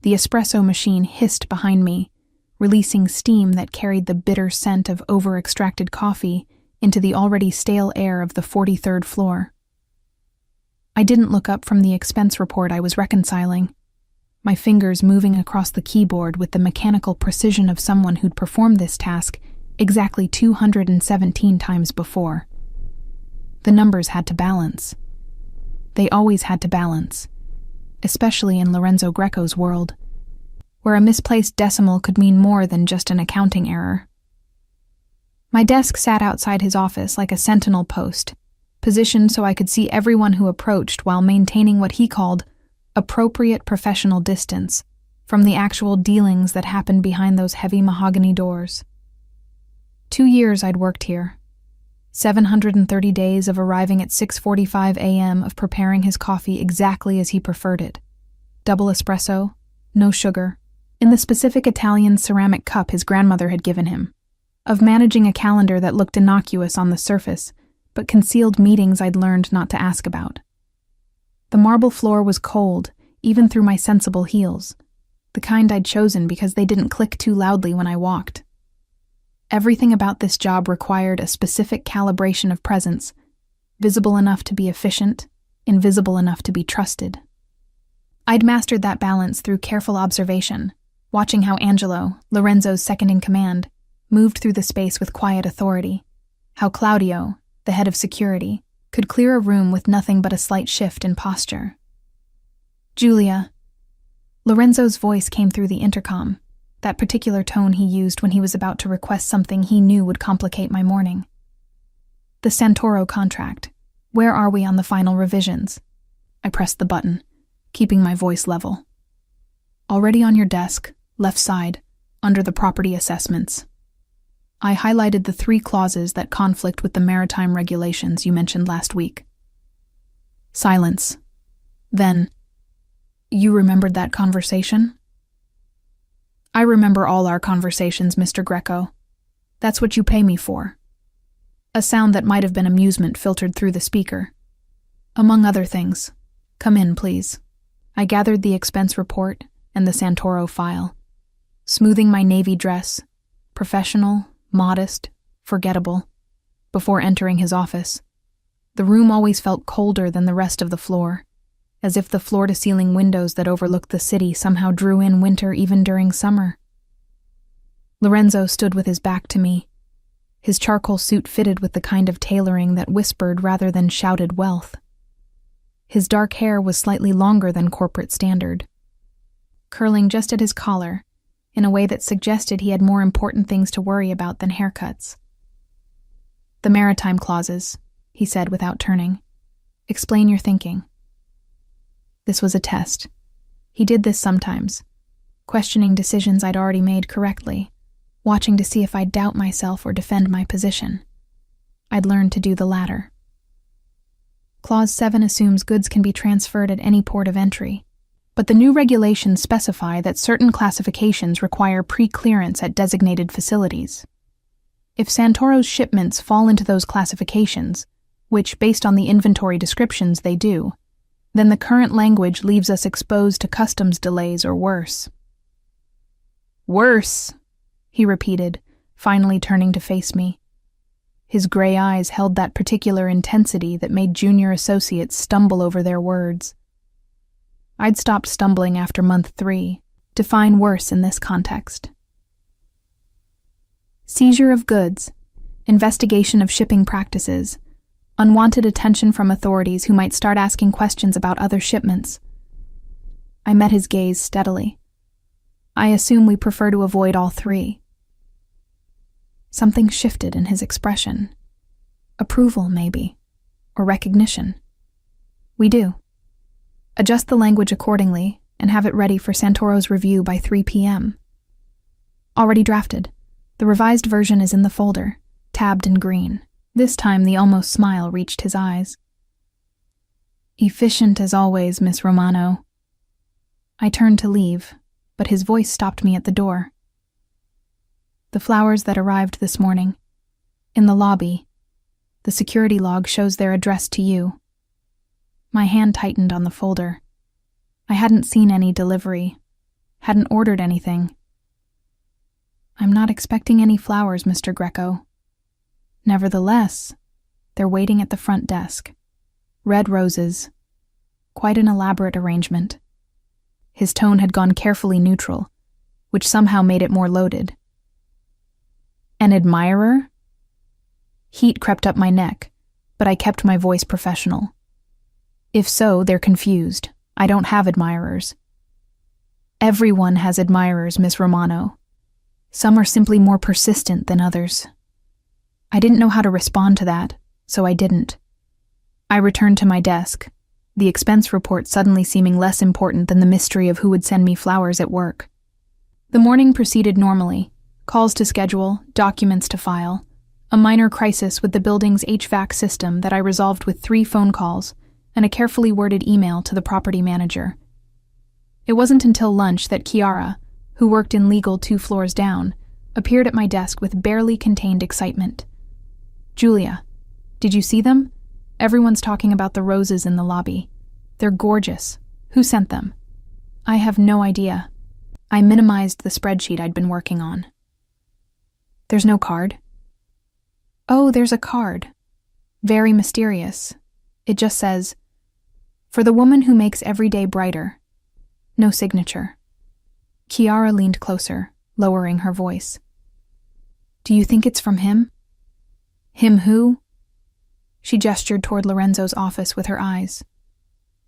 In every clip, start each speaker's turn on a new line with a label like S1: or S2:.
S1: The espresso machine hissed behind me, releasing steam that carried the bitter scent of over-extracted coffee into the already stale air of the 43rd floor. I didn't look up from the expense report I was reconciling, my fingers moving across the keyboard with the mechanical precision of someone who'd performed this task exactly 217 times before. The numbers had to balance. They always had to balance, especially in Lorenzo Greco's world, where a misplaced decimal could mean more than just an accounting error. My desk sat outside his office like a sentinel post, positioned so I could see everyone who approached while maintaining what he called appropriate professional distance from the actual dealings that happened behind those heavy mahogany doors. 2 years I'd worked here. 730 days of arriving at 6:45 a.m., of preparing his coffee exactly as he preferred it. Double espresso, no sugar, in the specific Italian ceramic cup his grandmother had given him. Of managing a calendar that looked innocuous on the surface, but concealed meetings I'd learned not to ask about. The marble floor was cold, even through my sensible heels, the kind I'd chosen because they didn't click too loudly when I walked. Everything about this job required a specific calibration of presence, visible enough to be efficient, invisible enough to be trusted. I'd mastered that balance through careful observation, watching how Angelo, Lorenzo's second-in-command, moved through the space with quiet authority, how Claudio, the head of security, could clear a room with nothing but a slight shift in posture. "Julia." Lorenzo's voice came through the intercom, that particular tone he used when he was about to request something he knew would complicate my morning. "The Santoro contract. Where are we on the final revisions?" I pressed the button, keeping my voice level. "Already on your desk, left side, under the property assessments." I highlighted the 3 clauses that conflict with the maritime regulations you mentioned last week. Silence. Then, "You remembered that conversation?" "I remember all our conversations, Mr. Greco. That's what you pay me for." A sound that might have been amusement filtered through the speaker. "Among other things. Come in, please." I gathered the expense report and the Santoro file, smoothing my navy dress, professional, modest, forgettable, before entering his office. The room always felt colder than the rest of the floor, as if the floor-to-ceiling windows that overlooked the city somehow drew in winter even during summer. Lorenzo stood with his back to me, his charcoal suit fitted with the kind of tailoring that whispered rather than shouted wealth. His dark hair was slightly longer than corporate standard, curling just at his collar, in a way that suggested he had more important things to worry about than haircuts. "The maritime clauses," he said without turning. "Explain your thinking." This was a test. He did this sometimes, questioning decisions I'd already made correctly, watching to see if I'd doubt myself or defend my position. I'd learned to do the latter. Clause 7 assumes goods can be transferred at any port of entry, but the new regulations specify that certain classifications require pre-clearance at designated facilities. If Santoro's shipments fall into those classifications, which, based on the inventory descriptions, they do, then the current language leaves us exposed to customs delays or worse. "Worse," he repeated, finally turning to face me. His gray eyes held that particular intensity that made junior associates stumble over their words. I'd stopped stumbling after month 3, define worse in this context. Seizure of goods, investigation of shipping practices, unwanted attention from authorities who might start asking questions about other shipments. I met his gaze steadily. I assume we prefer to avoid all 3. Something shifted in his expression. Approval, maybe, or recognition. "We do. Adjust the language accordingly and have it ready for Santoro's review by 3 p.m. Already drafted. The revised version is in the folder, tabbed in green." This time the almost smile reached his eyes. "Efficient as always, Miss Romano." I turned to leave, but his voice stopped me at the door. "The flowers that arrived this morning. In the lobby. The security log shows they're addressed to you." My hand tightened on the folder. I hadn't seen any delivery, Hadn't ordered anything. I'm not expecting any flowers, Mr. Greco. Nevertheless, they're waiting at the front desk. Red roses. Quite an elaborate arrangement. His tone had gone carefully neutral, which somehow made it more loaded. An admirer? Heat crept up my neck, but I kept my voice professional. If so, they're confused. I don't have admirers. Everyone has admirers, Miss Romano. Some are simply more persistent than others. I didn't know how to respond to that, so I didn't. I returned to my desk, the expense report suddenly seeming less important than the mystery of who would send me flowers at work. The morning proceeded normally. Calls to schedule, documents to file, a minor crisis with the building's HVAC system that I resolved with 3 phone calls and a carefully worded email to the property manager. It wasn't until lunch that Chiara, who worked in legal 2 floors down, appeared at my desk with barely contained excitement. Julia, did you see them? Everyone's talking about the roses in the lobby. They're gorgeous. Who sent them? I have no idea. I minimized the spreadsheet I'd been working on. There's no card? Oh, there's a card. Very mysterious. It just says, "For the woman who makes every day brighter." No signature. Chiara leaned closer, lowering her voice. Do you think it's from him? Him who? She gestured toward Lorenzo's office with her eyes.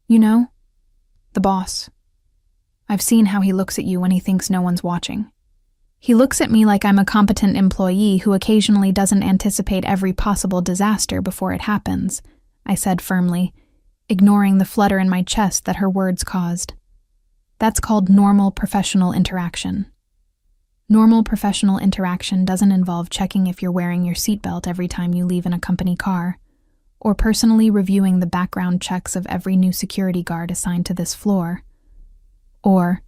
S1: You know? The boss. I've seen how he looks at you when he thinks no one's watching. He looks at me like I'm a competent employee who occasionally doesn't anticipate every possible disaster before it happens, I said firmly, ignoring the flutter in my chest that her words caused. That's called normal professional interaction. Normal professional interaction doesn't involve checking if you're wearing your seatbelt every time you leave in a company car, or personally reviewing the background checks of every new security guard assigned to this floor. Or,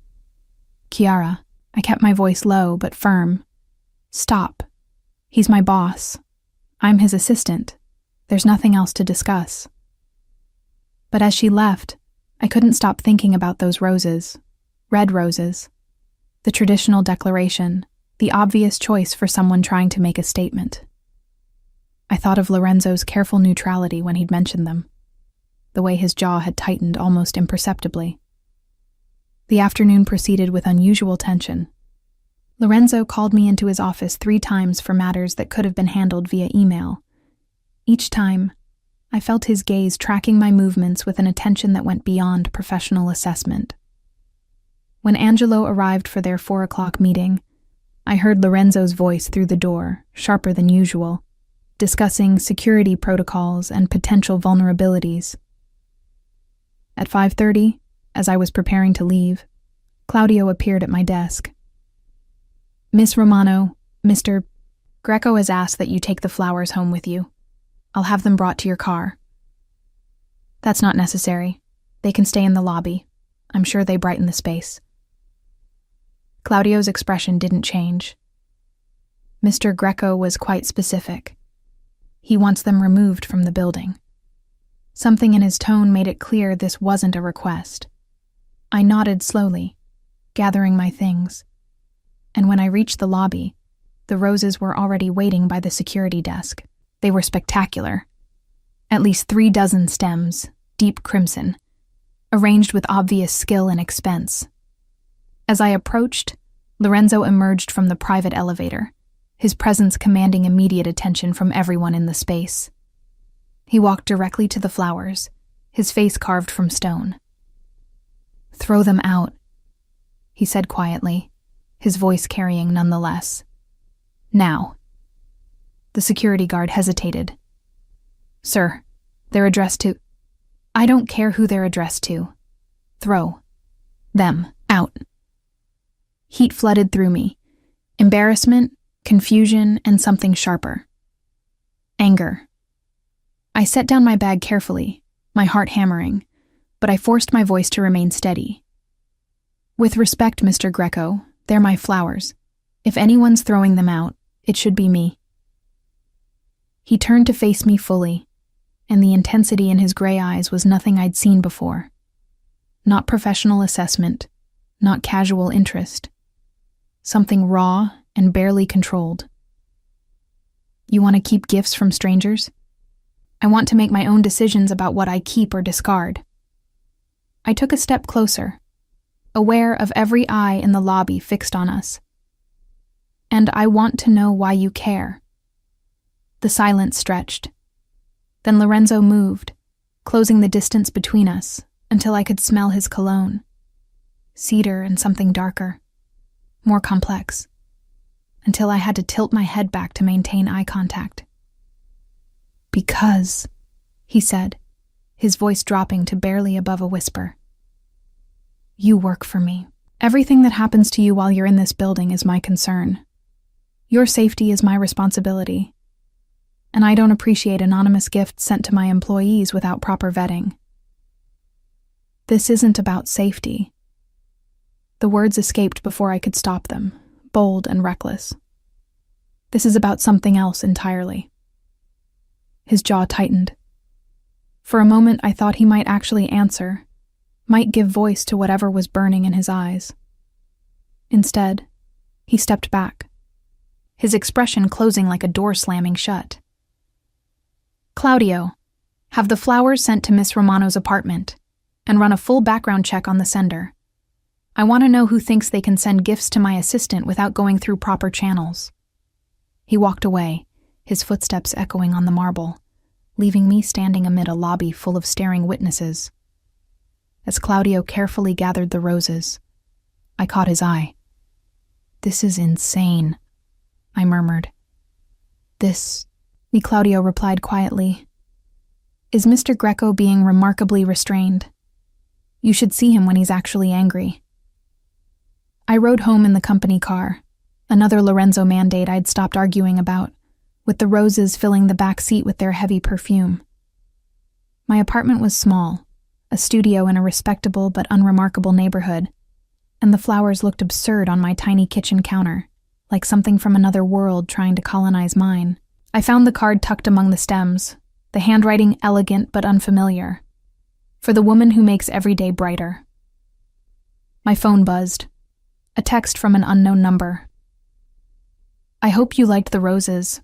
S1: Chiara, I kept my voice low but firm. Stop. He's my boss. I'm his assistant. There's nothing else to discuss. But as she left, I couldn't stop thinking about those roses. Red roses. The traditional declaration, the obvious choice for someone trying to make a statement. I thought of Lorenzo's careful neutrality when he'd mentioned them, the way his jaw had tightened almost imperceptibly. The afternoon proceeded with unusual tension. Lorenzo called me into his office 3 times for matters that could have been handled via email. Each time, I felt his gaze tracking my movements with an attention that went beyond professional assessment. When Angelo arrived for their 4 o'clock meeting, I heard Lorenzo's voice through the door, sharper than usual, discussing security protocols and potential vulnerabilities. At 5:30, as I was preparing to leave, Claudio appeared at my desk. Miss Romano, Mr. Greco has asked that you take the flowers home with you. I'll have them brought to your car. That's not necessary. They can stay in the lobby. I'm sure they brighten the space. Claudio's expression didn't change. Mr. Greco was quite specific. He wants them removed from the building. Something in his tone made it clear this wasn't a request. I nodded slowly, gathering my things, and when I reached the lobby, the roses were already waiting by the security desk. They were spectacular. At least 3 dozen stems, deep crimson, arranged with obvious skill and expense. As I approached, Lorenzo emerged from the private elevator, his presence commanding immediate attention from everyone in the space. He walked directly to the flowers, his face carved from stone. Throw them out, he said quietly, his voice carrying nonetheless. Now. The security guard hesitated. Sir, they're addressed to... I don't care who they're addressed to. Throw them out. Heat flooded through me. Embarrassment, confusion, and something sharper. Anger. I set down my bag carefully, my heart hammering, but I forced my voice to remain steady. With respect, Mr. Greco, they're my flowers. If anyone's throwing them out, it should be me. He turned to face me fully, and the intensity in his gray eyes was nothing I'd seen before. Not professional assessment, not casual interest. Something raw and barely controlled. You want to keep gifts from strangers? I want to make my own decisions about what I keep or discard. I took a step closer, aware of every eye in the lobby fixed on us. And I want to know why you care. The silence stretched. Then Lorenzo moved, closing the distance between us until I could smell his cologne. Cedar and something darker, more complex, until I had to tilt my head back to maintain eye contact. Because, he said, his voice dropping to barely above a whisper. You work for me. Everything that happens to you while you're in this building is my concern. Your safety is my responsibility. And I don't appreciate anonymous gifts sent to my employees without proper vetting. This isn't about safety. The words escaped before I could stop them, bold and reckless. This is about something else entirely. His jaw tightened. For a moment, I thought he might actually answer, might give voice to whatever was burning in his eyes. Instead, he stepped back, his expression closing like a door slamming shut. Claudio, have the flowers sent to Miss Romano's apartment, and run a full background check on the sender. I want to know who thinks they can send gifts to my assistant without going through proper channels. He walked away, his footsteps echoing on the marble, leaving me standing amid a lobby full of staring witnesses. As Claudio carefully gathered the roses, I caught his eye. This is insane, I murmured. Claudio replied quietly. Is Mr. Greco being remarkably restrained? You should see him when he's actually angry. I rode home in the company car, another Lorenzo mandate I'd stopped arguing about, with the roses filling the back seat with their heavy perfume. My apartment was small, a studio in a respectable but unremarkable neighborhood, and the flowers looked absurd on my tiny kitchen counter, like something from another world trying to colonize mine. I found the card tucked among the stems, the handwriting elegant but unfamiliar. For the woman who makes every day brighter. My phone buzzed. A text from an unknown number. I hope you liked the roses.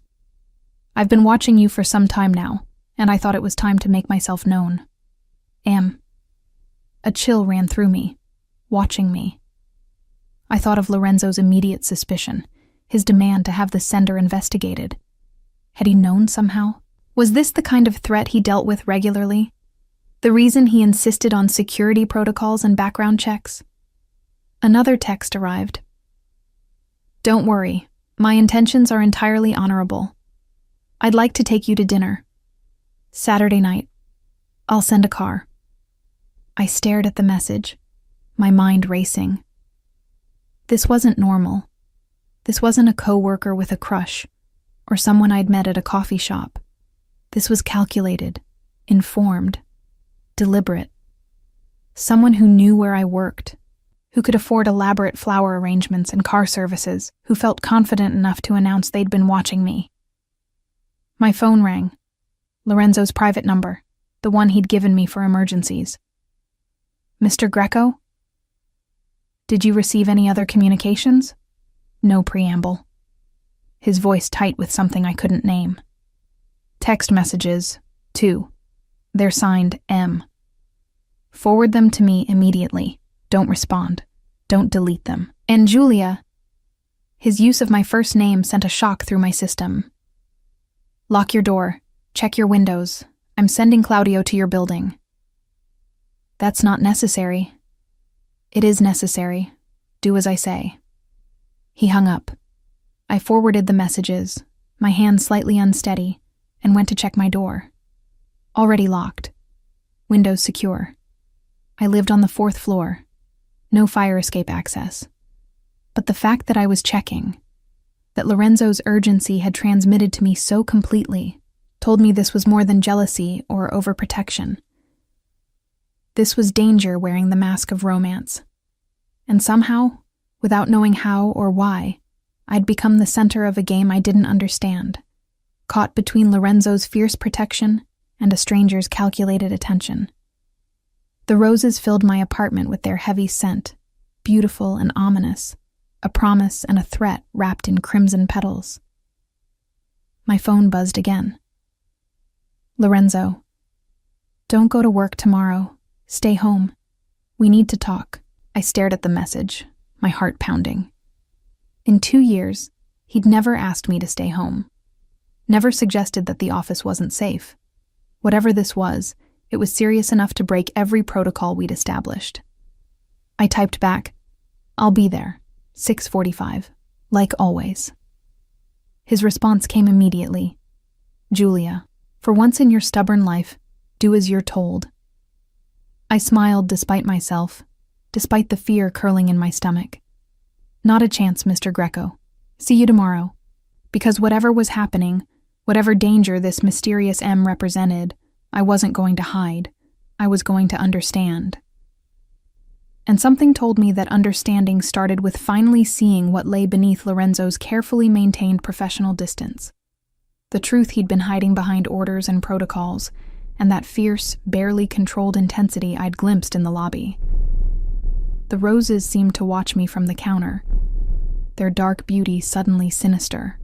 S1: I've been watching you for some time now, and I thought it was time to make myself known. Am. A chill ran through me, watching me. I thought of Lorenzo's immediate suspicion, his demand to have the sender investigated. Had he known somehow? Was this the kind of threat he dealt with regularly? The reason he insisted on security protocols and background checks? Another text arrived. Don't worry, my intentions are entirely honorable. I'd like to take you to dinner. Saturday night. I'll send a car. I stared at the message, my mind racing. This wasn't normal. This wasn't a coworker with a crush, or someone I'd met at a coffee shop. This was calculated, informed, deliberate. Someone who knew where I worked, who could afford elaborate flower arrangements and car services, who felt confident enough to announce they'd been watching me. My phone rang. Lorenzo's private number, the one he'd given me for emergencies. Mr. Greco? Did you receive any other communications? No preamble. His voice tight with something I couldn't name. Text messages, 2. They're signed M. Forward them to me immediately. Don't respond. Don't delete them. And Julia. His use of my first name sent a shock through my system. Lock your door. Check your windows. I'm sending Claudio to your building. That's not necessary. It is necessary. Do as I say. He hung up. I forwarded the messages, my hand slightly unsteady, and went to check my door. Already locked. Windows secure. I lived on the 4th floor. No fire escape access. But the fact that I was checking, that Lorenzo's urgency had transmitted to me so completely, told me this was more than jealousy or overprotection. This was danger wearing the mask of romance. And somehow, without knowing how or why, I'd become the center of a game I didn't understand, caught between Lorenzo's fierce protection and a stranger's calculated attention. The roses filled my apartment with their heavy scent, beautiful and ominous, a promise and a threat wrapped in crimson petals. My phone buzzed again. Lorenzo, don't go to work tomorrow. Stay home. We need to talk. I stared at the message, my heart pounding. In 2 years, he'd never asked me to stay home. Never suggested that the office wasn't safe. Whatever this was, it was serious enough to break every protocol we'd established. I typed back, I'll be there, 6:45, like always. His response came immediately. Julia, for once in your stubborn life, do as you're told. I smiled despite myself, despite the fear curling in my stomach. Not a chance, Mr. Greco. See you tomorrow. Because whatever was happening, whatever danger this mysterious M represented, I wasn't going to hide. I was going to understand. And something told me that understanding started with finally seeing what lay beneath Lorenzo's carefully maintained professional distance. The truth he'd been hiding behind orders and protocols, and that fierce, barely controlled intensity I'd glimpsed in the lobby. The roses seemed to watch me from the counter, their dark beauty suddenly sinister.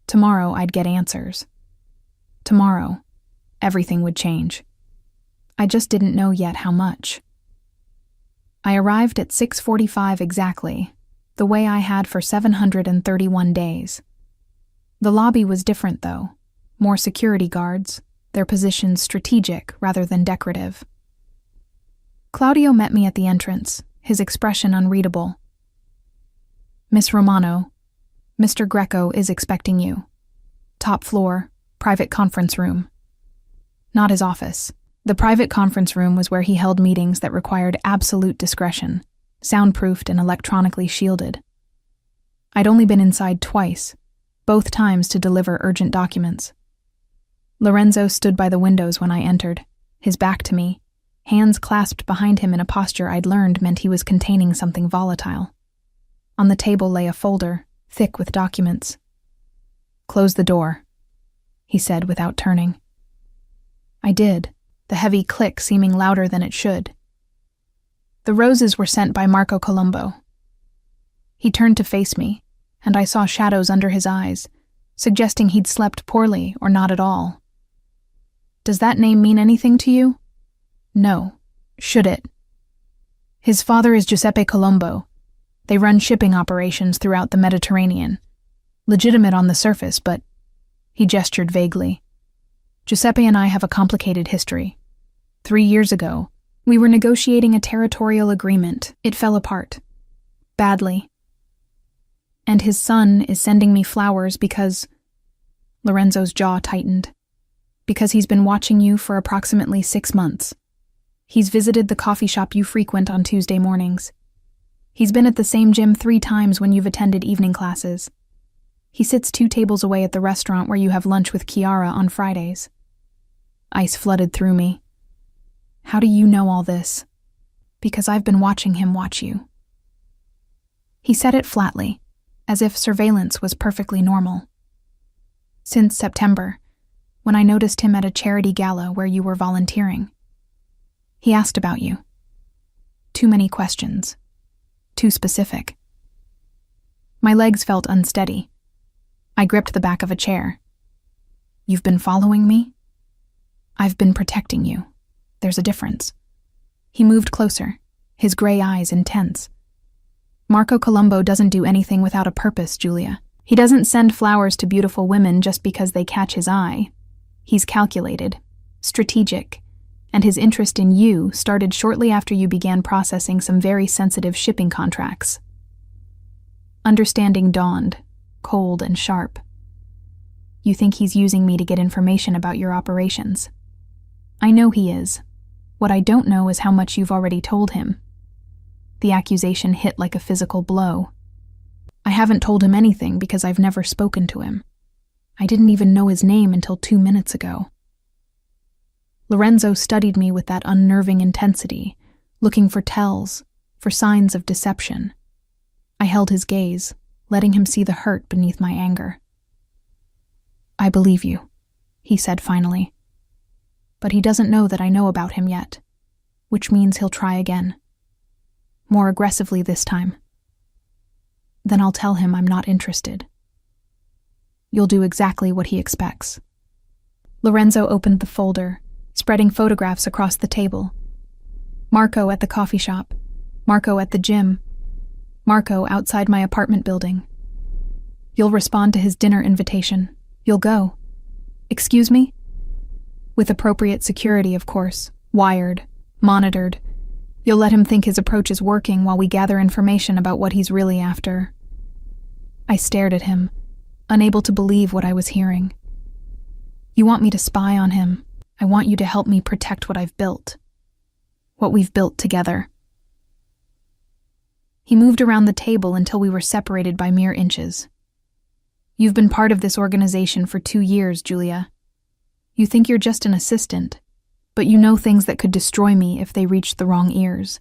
S1: Tomorrow I'd get answers. Tomorrow, everything would change. I just didn't know yet how much. I arrived at 6:45 exactly, the way I had for 731 days. The lobby was different, though. More security guards, their positions strategic rather than decorative. Claudio met me at the entrance, his expression unreadable. Miss Romano, Mr. Greco is expecting you. Top floor, private conference room. Not his office. The private conference room was where he held meetings that required absolute discretion, soundproofed and electronically shielded. I'd only been inside twice, both times to deliver urgent documents. Lorenzo stood by the windows when I entered, his back to me, hands clasped behind him in a posture I'd learned meant he was containing something volatile. On the table lay a folder, thick with documents. "Close the door," he said without turning. I did, the heavy click seeming louder than it should. The roses were sent by Marco Colombo. He turned to face me, and I saw shadows under his eyes, suggesting he'd slept poorly or not at all. Does that name mean anything to you? No. Should it? His father is Giuseppe Colombo. They run shipping operations throughout the Mediterranean. Legitimate on the surface, but... He gestured vaguely. Giuseppe and I have a complicated history. 3 years ago, we were negotiating a territorial agreement. It fell apart. Badly. And his son is sending me flowers because... Lorenzo's jaw tightened. Because he's been watching you for approximately 6 months. He's visited the coffee shop you frequent on Tuesday mornings. He's been at the same gym 3 times when you've attended evening classes. He sits 2 tables away at the restaurant where you have lunch with Chiara on Fridays. Ice flooded through me. How do you know all this? Because I've been watching him watch you. He said it flatly, as if surveillance was perfectly normal. Since September, when I noticed him at a charity gala where you were volunteering. He asked about you. Too many questions. Too specific. My legs felt unsteady. I gripped the back of a chair. You've been following me? I've been protecting you. There's a difference. He moved closer, his gray eyes intense. Marco Colombo doesn't do anything without a purpose, Julia. He doesn't send flowers to beautiful women just because they catch his eye. He's calculated, strategic, and his interest in you started shortly after you began processing some very sensitive shipping contracts. Understanding dawned, cold and sharp. You think he's using me to get information about your operations. I know he is. What I don't know is how much you've already told him. The accusation hit like a physical blow. I haven't told him anything because I've never spoken to him. I didn't even know his name until 2 minutes ago. Lorenzo studied me with that unnerving intensity, looking for tells, for signs of deception. I held his gaze, letting him see the hurt beneath my anger. I believe you, he said finally. But he doesn't know that I know about him yet, which means he'll try again. more aggressively this time. Then I'll tell him I'm not interested. You'll do exactly what he expects. Lorenzo opened the folder, spreading photographs across the table. Marco at the coffee shop, Marco at the gym, Marco outside my apartment building. You'll respond to his dinner invitation. You'll go. Excuse me? With appropriate security, of course, wired, monitored. You'll let him think his approach is working while we gather information about what he's really after. I stared at him, unable to believe what I was hearing. You want me to spy on him. I want you to help me protect what I've built. What we've built together. He moved around the table until we were separated by mere inches. You've been part of this organization for 2 years, Julia. You think you're just an assistant, but you know things that could destroy me if they reached the wrong ears.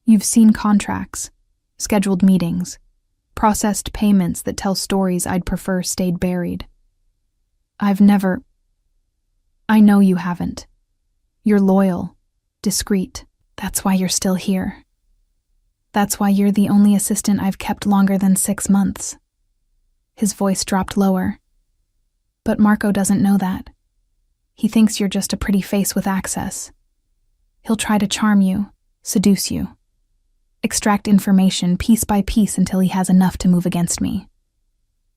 S1: You've seen contracts, scheduled meetings, processed payments that tell stories I'd prefer stayed buried. I know you haven't. You're loyal, discreet. That's why you're still here. That's why you're the only assistant I've kept longer than 6 months. His voice dropped lower. But Marco doesn't know that. He thinks you're just a pretty face with access. He'll try to charm you, seduce you, extract information piece by piece until he has enough to move against me.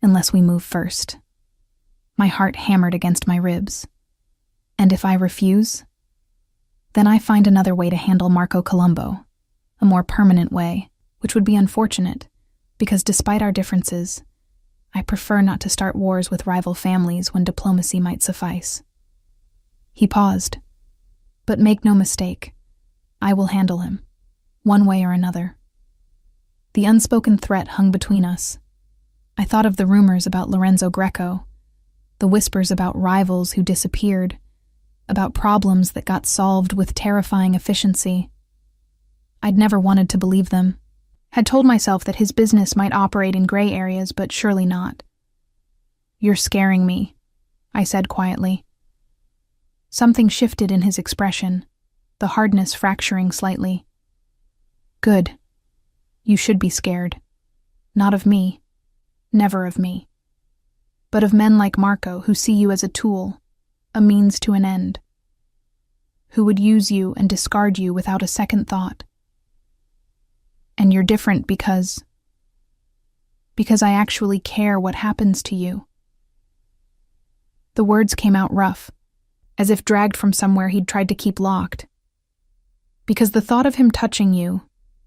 S1: Unless we move first. My heart hammered against my ribs. And if I refuse, then I find another way to handle Marco Colombo, a more permanent way, which would be unfortunate, because despite our differences, I prefer not to start wars with rival families when diplomacy might suffice. He paused. But make no mistake, I will handle him, one way or another. The unspoken threat hung between us. I thought of the rumors about Lorenzo Greco, the whispers about rivals who disappeared, about problems that got solved with terrifying efficiency. I'd never wanted to believe them. Had told myself that his business might operate in gray areas, but surely not. You're scaring me, I said quietly. Something shifted in his expression, the hardness fracturing slightly. Good. You should be scared. Not of me. Never of me. But of men like Marco who see you as a tool, a means to an end. Who would use you and discard you without a second thought. And you're different because I actually care what happens to you. The words came out rough, as if dragged from somewhere he'd tried to keep locked. Because the thought of him touching you,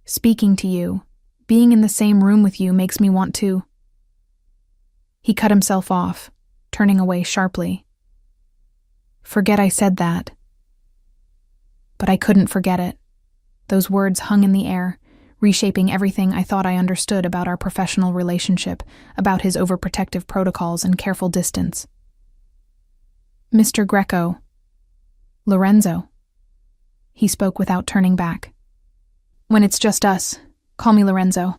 S1: speaking to you, being in the same room with you makes me want to. He cut himself off, turning away sharply. Forget I said that. But I couldn't forget it. Those words hung in the air, reshaping everything I thought I understood about our professional relationship, about his overprotective protocols and careful distance. Mr. Greco. Lorenzo. He spoke without turning back. When it's just us, call me Lorenzo.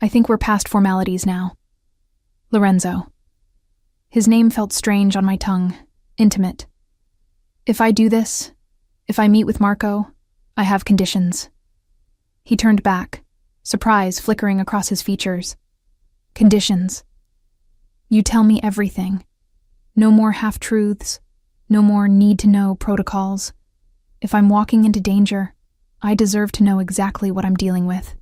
S1: I think we're past formalities now. Lorenzo. His name felt strange on my tongue, intimate. If I do this, if I meet with Marco, I have conditions. He turned back, surprise flickering across his features. Conditions. You tell me everything. No more half-truths, no more need-to-know protocols. If I'm walking into danger, I deserve to know exactly what I'm dealing with.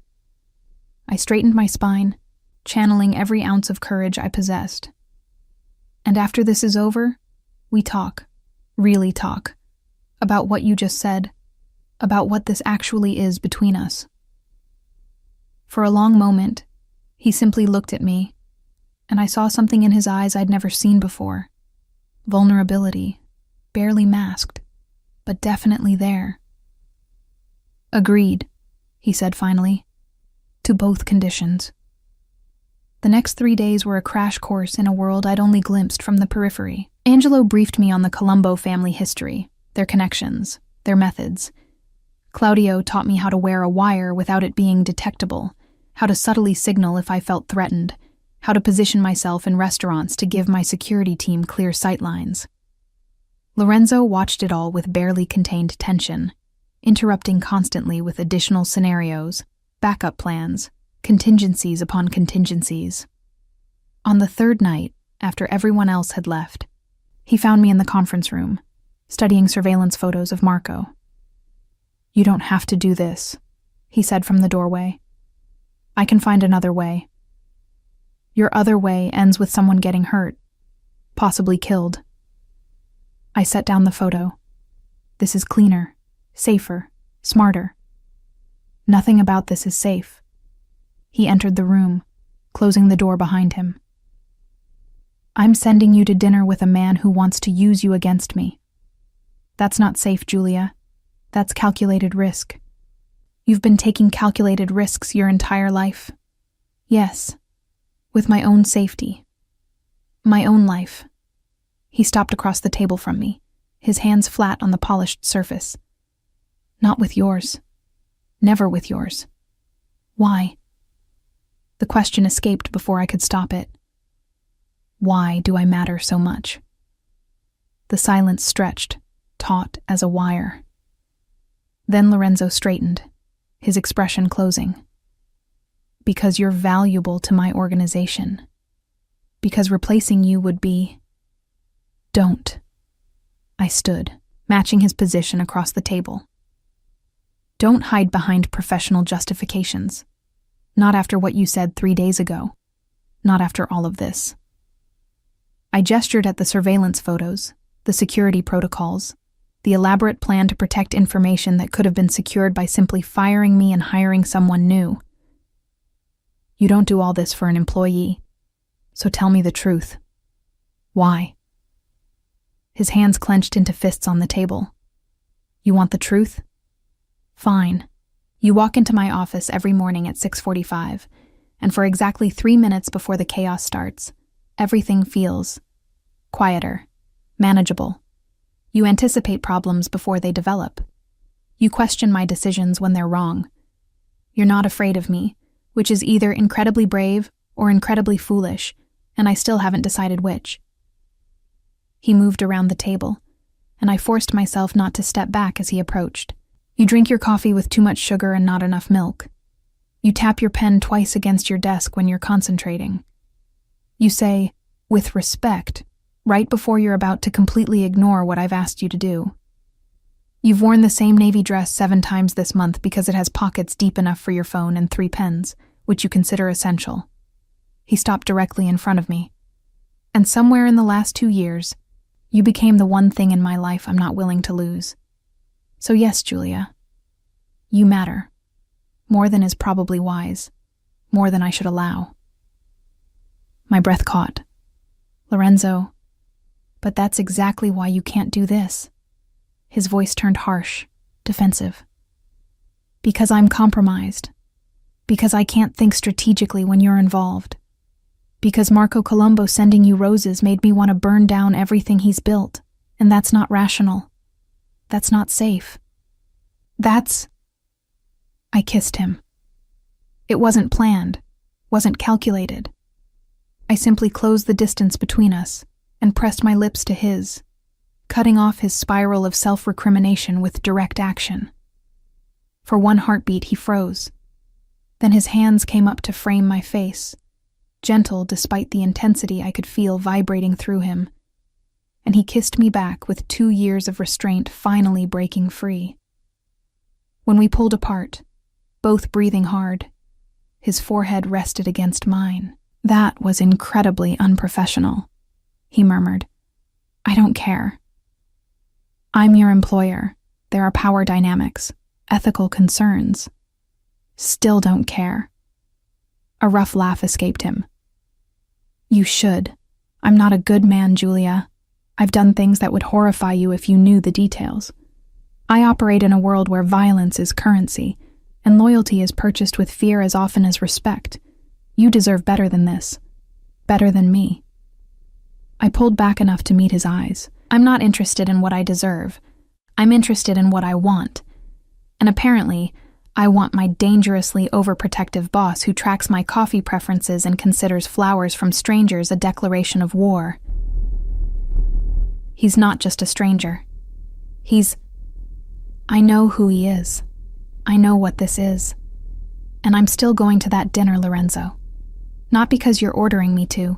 S1: I straightened my spine, channeling every ounce of courage I possessed. And after this is over, we talk, really talk, about what you just said, about what this actually is between us. For a long moment, he simply looked at me, and I saw something in his eyes I'd never seen before. Vulnerability, barely masked, but definitely there. Agreed, he said finally, to both conditions. The next 3 days were a crash course in a world I'd only glimpsed from the periphery. Angelo briefed me on the Colombo family history, their connections, their methods. Claudio taught me how to wear a wire without it being detectable, how to subtly signal if I felt threatened, how to position myself in restaurants to give my security team clear sightlines. Lorenzo watched it all with barely contained tension, interrupting constantly with additional scenarios, backup plans, contingencies upon contingencies. On the third night, after everyone else had left, he found me in the conference room, studying surveillance photos of Marco. "You don't have to do this," he said from the doorway. "I can find another way." "Your other way ends with someone getting hurt, possibly killed." I set down the photo. "This is cleaner, safer, smarter." "Nothing about this is safe." He entered the room, closing the door behind him. "I'm sending you to dinner with a man who wants to use you against me. That's not safe, Julia. That's calculated risk. You've been taking calculated risks your entire life." "Yes, with my own safety. My own life." He stopped across the table from me, his hands flat on the polished surface. "Not with yours. Never with yours." "Why?" The question escaped before I could stop it. Why do I matter so much? The silence stretched, taut as a wire. Then Lorenzo straightened, his expression closing. "Because you're valuable to my organization. Because replacing you would be..." "Don't." I stood, matching his position across the table. "Don't hide behind professional justifications. Not after what you said 3 days ago. Not after all of this." I gestured at the surveillance photos, the security protocols, the elaborate plan to protect information that could have been secured by simply firing me and hiring someone new. "You don't do all this for an employee, so tell me the truth. Why?" His hands clenched into fists on the table. "You want the truth? Fine. You walk into my office every morning at 6:45, and for exactly 3 minutes before the chaos starts, everything feels quieter, manageable. You anticipate problems before they develop. You question my decisions when they're wrong. You're not afraid of me, which is either incredibly brave or incredibly foolish, and I still haven't decided which." He moved around the table, and I forced myself not to step back as he approached. "You drink your coffee with too much sugar and not enough milk. You tap your pen twice against your desk when you're concentrating. You say, 'with respect,' right before you're about to completely ignore what I've asked you to do. You've worn the same navy dress 7 times this month because it has pockets deep enough for your phone and 3 pens, which you consider essential." He stopped directly in front of me. "And somewhere in the last 2 years, you became the one thing in my life I'm not willing to lose. So yes, Julia, you matter. More than is probably wise. More than I should allow." My breath caught. "Lorenzo, but that's exactly why you can't do this." His voice turned harsh, defensive. "Because I'm compromised. Because I can't think strategically when you're involved. Because Marco Colombo sending you roses made me want to burn down everything he's built, and that's not rational. That's not safe. That's..." I kissed him. It wasn't planned, wasn't calculated. I simply closed the distance between us and pressed my lips to his, cutting off his spiral of self-recrimination with direct action. For one heartbeat, he froze. Then his hands came up to frame my face, gentle despite the intensity I could feel vibrating through him, and he kissed me back with 2 years of restraint finally breaking free. When we pulled apart, both breathing hard, his forehead rested against mine. "That was incredibly unprofessional," he murmured. "I don't care. I'm your employer. There are power dynamics, ethical concerns. Still don't care." A rough laugh escaped him. "You should. I'm not a good man, Julia. I've done things that would horrify you if you knew the details. I operate in a world where violence is currency, and loyalty is purchased with fear as often as respect. You deserve better than this. Better than me." I pulled back enough to meet his eyes. "I'm not interested in what I deserve. I'm interested in what I want. And apparently, I want my dangerously overprotective boss who tracks my coffee preferences and considers flowers from strangers a declaration of war. He's not just a stranger. I know who he is. I know what this is. And I'm still going to that dinner, Lorenzo. Not because you're ordering me to,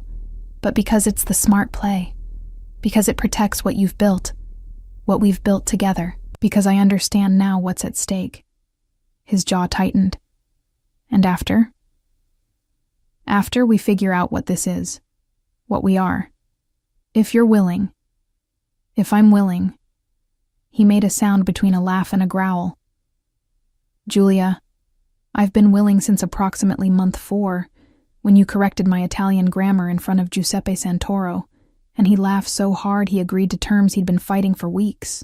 S1: but because it's the smart play. Because it protects what you've built, what we've built together. Because I understand now what's at stake. His jaw tightened. And after? After we figure out what this is, what we are. If you're willing. If I'm willing. He made a sound between a laugh and a growl. Julia, I've been willing since approximately month 4, when you corrected my Italian grammar in front of Giuseppe Santoro, and he laughed so hard he agreed to terms he'd been fighting for weeks.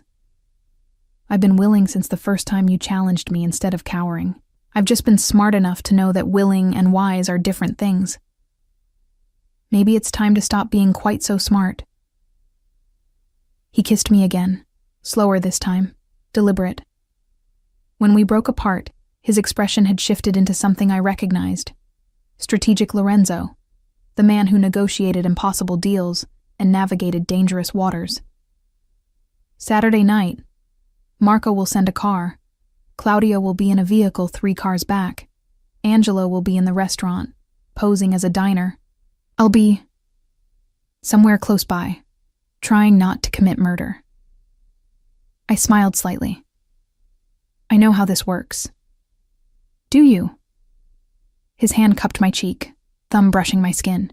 S1: I've been willing since the first time you challenged me instead of cowering. I've just been smart enough to know that willing and wise are different things. Maybe it's time to stop being quite so smart. He kissed me again, slower this time, deliberate. When we broke apart, his expression had shifted into something I recognized. Strategic Lorenzo, the man who negotiated impossible deals and navigated dangerous waters. Saturday night, Marco will send a car. Claudio will be in a vehicle 3 cars back. Angelo will be in the restaurant, posing as a diner. I'll be somewhere close by, trying not to commit murder. I smiled slightly. I know how this works. Do you? His hand cupped my cheek, thumb brushing my skin.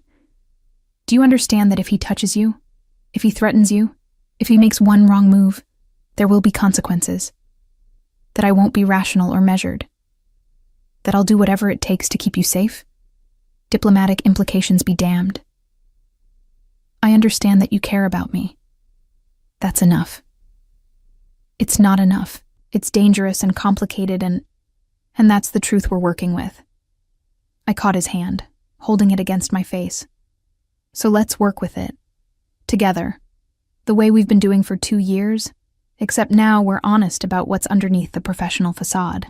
S1: Do you understand that if he touches you, if he threatens you, if he makes one wrong move, there will be consequences? That I won't be rational or measured? That I'll do whatever it takes to keep you safe? Diplomatic implications be damned. I understand that you care about me. That's enough. It's not enough. It's dangerous and complicated and that's the truth we're working with. I caught his hand, holding it against my face. So let's work with it. Together. The way we've been doing for 2 years, except now we're honest about what's underneath the professional facade.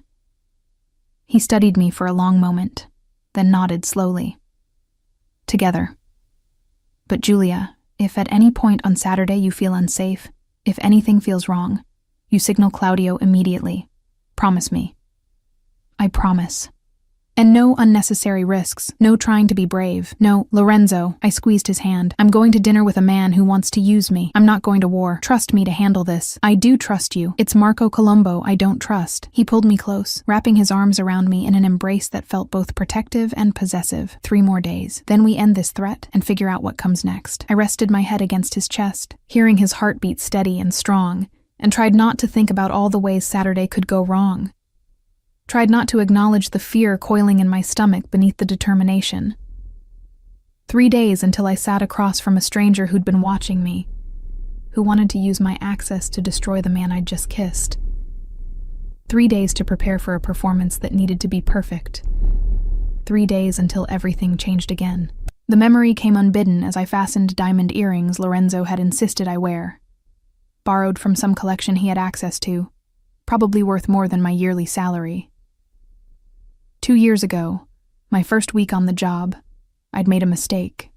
S1: He studied me for a long moment, then nodded slowly. Together. But Julia, if at any point on Saturday you feel unsafe, if anything feels wrong, you signal Claudio immediately. Promise me. I promise. And no unnecessary risks, no trying to be brave. No, Lorenzo, I squeezed his hand. I'm going to dinner with a man who wants to use me. I'm not going to war. Trust me to handle this. I do trust you. It's Marco Colombo I don't trust. He pulled me close, wrapping his arms around me in an embrace that felt both protective and possessive. 3 more days. Then we end this threat and figure out what comes next. I rested my head against his chest, hearing his heartbeat steady and strong, and tried not to think about all the ways Saturday could go wrong. Tried not to acknowledge the fear coiling in my stomach beneath the determination. 3 days until I sat across from a stranger who'd been watching me, who wanted to use my access to destroy the man I'd just kissed. 3 days to prepare for a performance that needed to be perfect. 3 days until everything changed again. The memory came unbidden as I fastened diamond earrings Lorenzo had insisted I wear. Borrowed from some collection he had access to, probably worth more than my yearly salary. 2 years ago, my first week on the job, I'd made a mistake.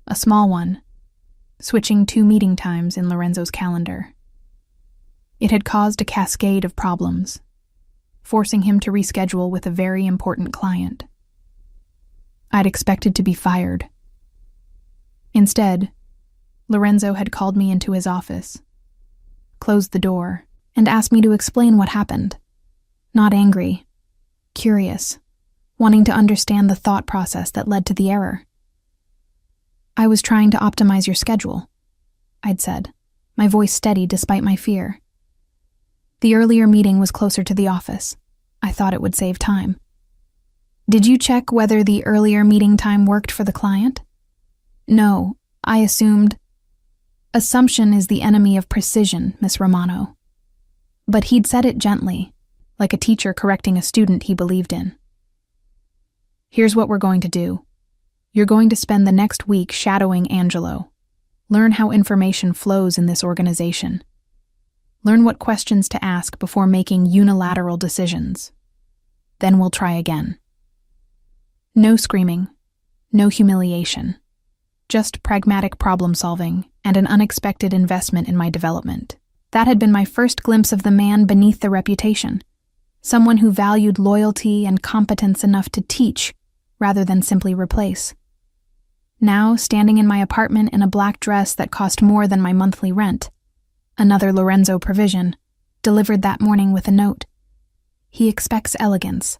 S1: A small one, switching 2 meeting times in Lorenzo's calendar. It had caused a cascade of problems, forcing him to reschedule with a very important client. I'd expected to be fired. Instead, Lorenzo had called me into his office, closed the door, and asked me to explain what happened. Not angry, curious, wanting to understand the thought process that led to the error. I was trying to optimize your schedule, I'd said, my voice steady despite my fear. The earlier meeting was closer to the office. I thought it would save time. Did you check whether the earlier meeting time worked for the client? No, I assumed. Assumption is the enemy of precision, Miss Romano. But he'd said it gently, like a teacher correcting a student he believed in. Here's what we're going to do. You're going to spend the next week shadowing Angelo. Learn how information flows in this organization. Learn what questions to ask before making unilateral decisions. Then we'll try again. No screaming, no humiliation. Just pragmatic problem solving and an unexpected investment in my development. That had been my first glimpse of the man beneath the reputation. Someone who valued loyalty and competence enough to teach rather than simply replace. Now, standing in my apartment in a black dress that cost more than my monthly rent, another Lorenzo provision, delivered that morning with a note. He expects elegance.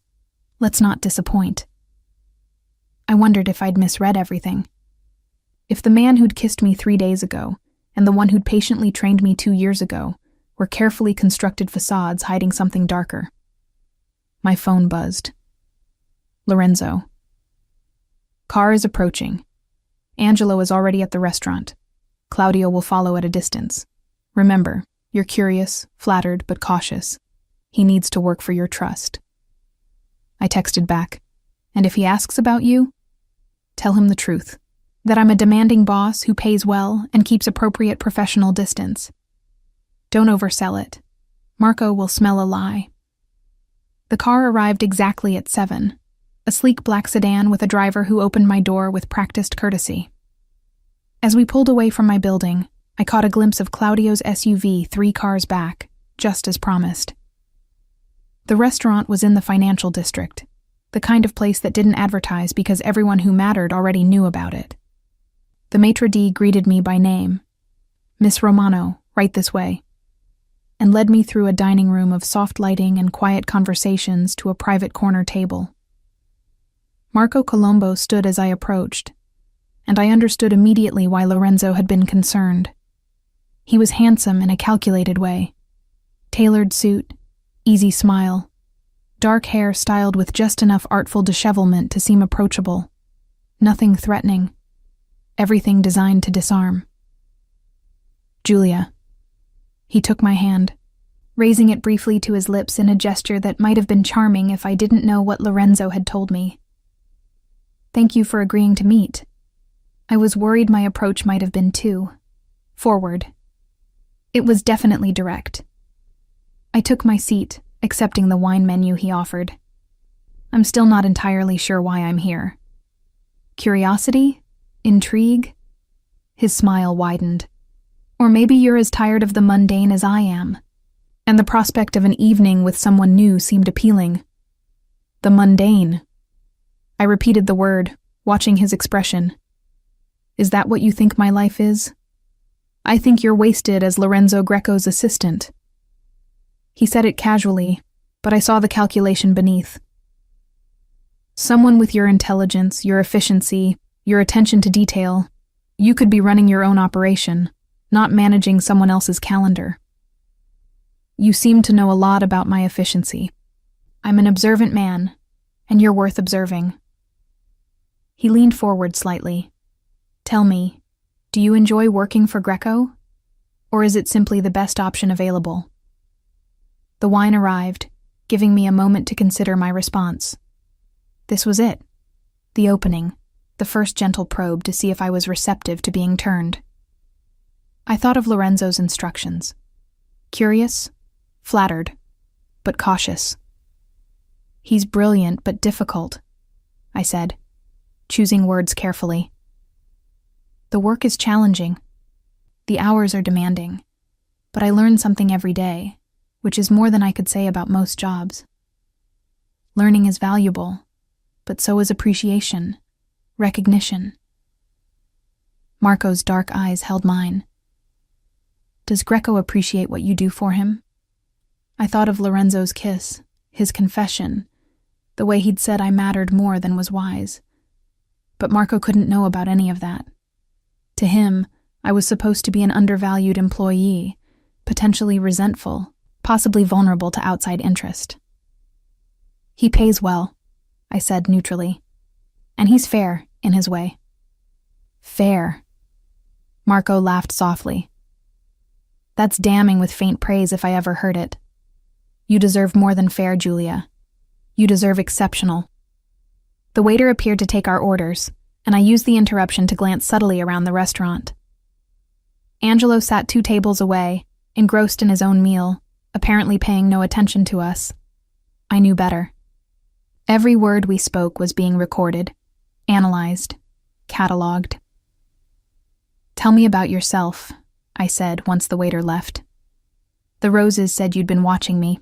S1: Let's not disappoint. I wondered if I'd misread everything. If the man who'd kissed me 3 days ago and the one who'd patiently trained me 2 years ago were carefully constructed facades hiding something darker. My phone buzzed. Lorenzo. Car is approaching. Angelo is already at the restaurant. Claudio will follow at a distance. Remember, you're curious, flattered, but cautious. He needs to work for your trust. I texted back, and if he asks about you, tell him the truth, that I'm a demanding boss who pays well and keeps appropriate professional distance. Don't oversell it. Marco will smell a lie. The car arrived exactly at 7, a sleek black sedan with a driver who opened my door with practiced courtesy. As we pulled away from my building, I caught a glimpse of Claudio's SUV 3 cars back, just as promised. The restaurant was in the financial district, the kind of place that didn't advertise because everyone who mattered already knew about it. The maitre d' greeted me by name, Miss Romano, right this way, and led me through a dining room of soft lighting and quiet conversations to a private corner table. Marco Colombo stood as I approached, and I understood immediately why Lorenzo had been concerned. He was handsome in a calculated way. Tailored suit, easy smile, dark hair styled with just enough artful dishevelment to seem approachable. Nothing threatening. Everything designed to disarm. Julia. He took my hand, raising it briefly to his lips in a gesture that might have been charming if I didn't know what Lorenzo had told me. Thank you for agreeing to meet. I was worried my approach might have been too forward. It was definitely direct. I took my seat, accepting the wine menu he offered. I'm still not entirely sure why I'm here. Curiosity? Intrigue? His smile widened. Or maybe you're as tired of the mundane as I am, and the prospect of an evening with someone new seemed appealing. The mundane. I repeated the word, watching his expression. Is that what you think my life is? I think you're wasted as Lorenzo Greco's assistant. He said it casually, but I saw the calculation beneath. Someone with your intelligence, your efficiency, your attention to detail, you could be running your own operation, not managing someone else's calendar. You seem to know a lot about my efficiency. I'm an observant man, and you're worth observing. He leaned forward slightly. Tell me, do you enjoy working for Greco? Or is it simply the best option available? The wine arrived, giving me a moment to consider my response. This was it. The opening, the first gentle probe to see if I was receptive to being turned. I thought of Lorenzo's instructions. Curious, flattered, but cautious. He's brilliant but difficult, I said, choosing words carefully. The work is challenging. The hours are demanding, but I learn something every day, which is more than I could say about most jobs. Learning is valuable, but so is appreciation, recognition. Marco's dark eyes held mine. Does Greco appreciate what you do for him? I thought of Lorenzo's kiss, his confession, the way he'd said I mattered more than was wise. But Marco couldn't know about any of that. To him, I was supposed to be an undervalued employee, potentially resentful, possibly vulnerable to outside interest. He pays well, I said neutrally. And he's fair, in his way. Fair. Marco laughed softly. That's damning with faint praise if I ever heard it. You deserve more than fair, Julia. You deserve exceptional. The waiter appeared to take our orders, and I used the interruption to glance subtly around the restaurant. Angelo sat 2 tables away, engrossed in his own meal, apparently paying no attention to us. I knew better. Every word we spoke was being recorded, analyzed, catalogued. Tell me about yourself, I said once the waiter left. The roses said you'd been watching me.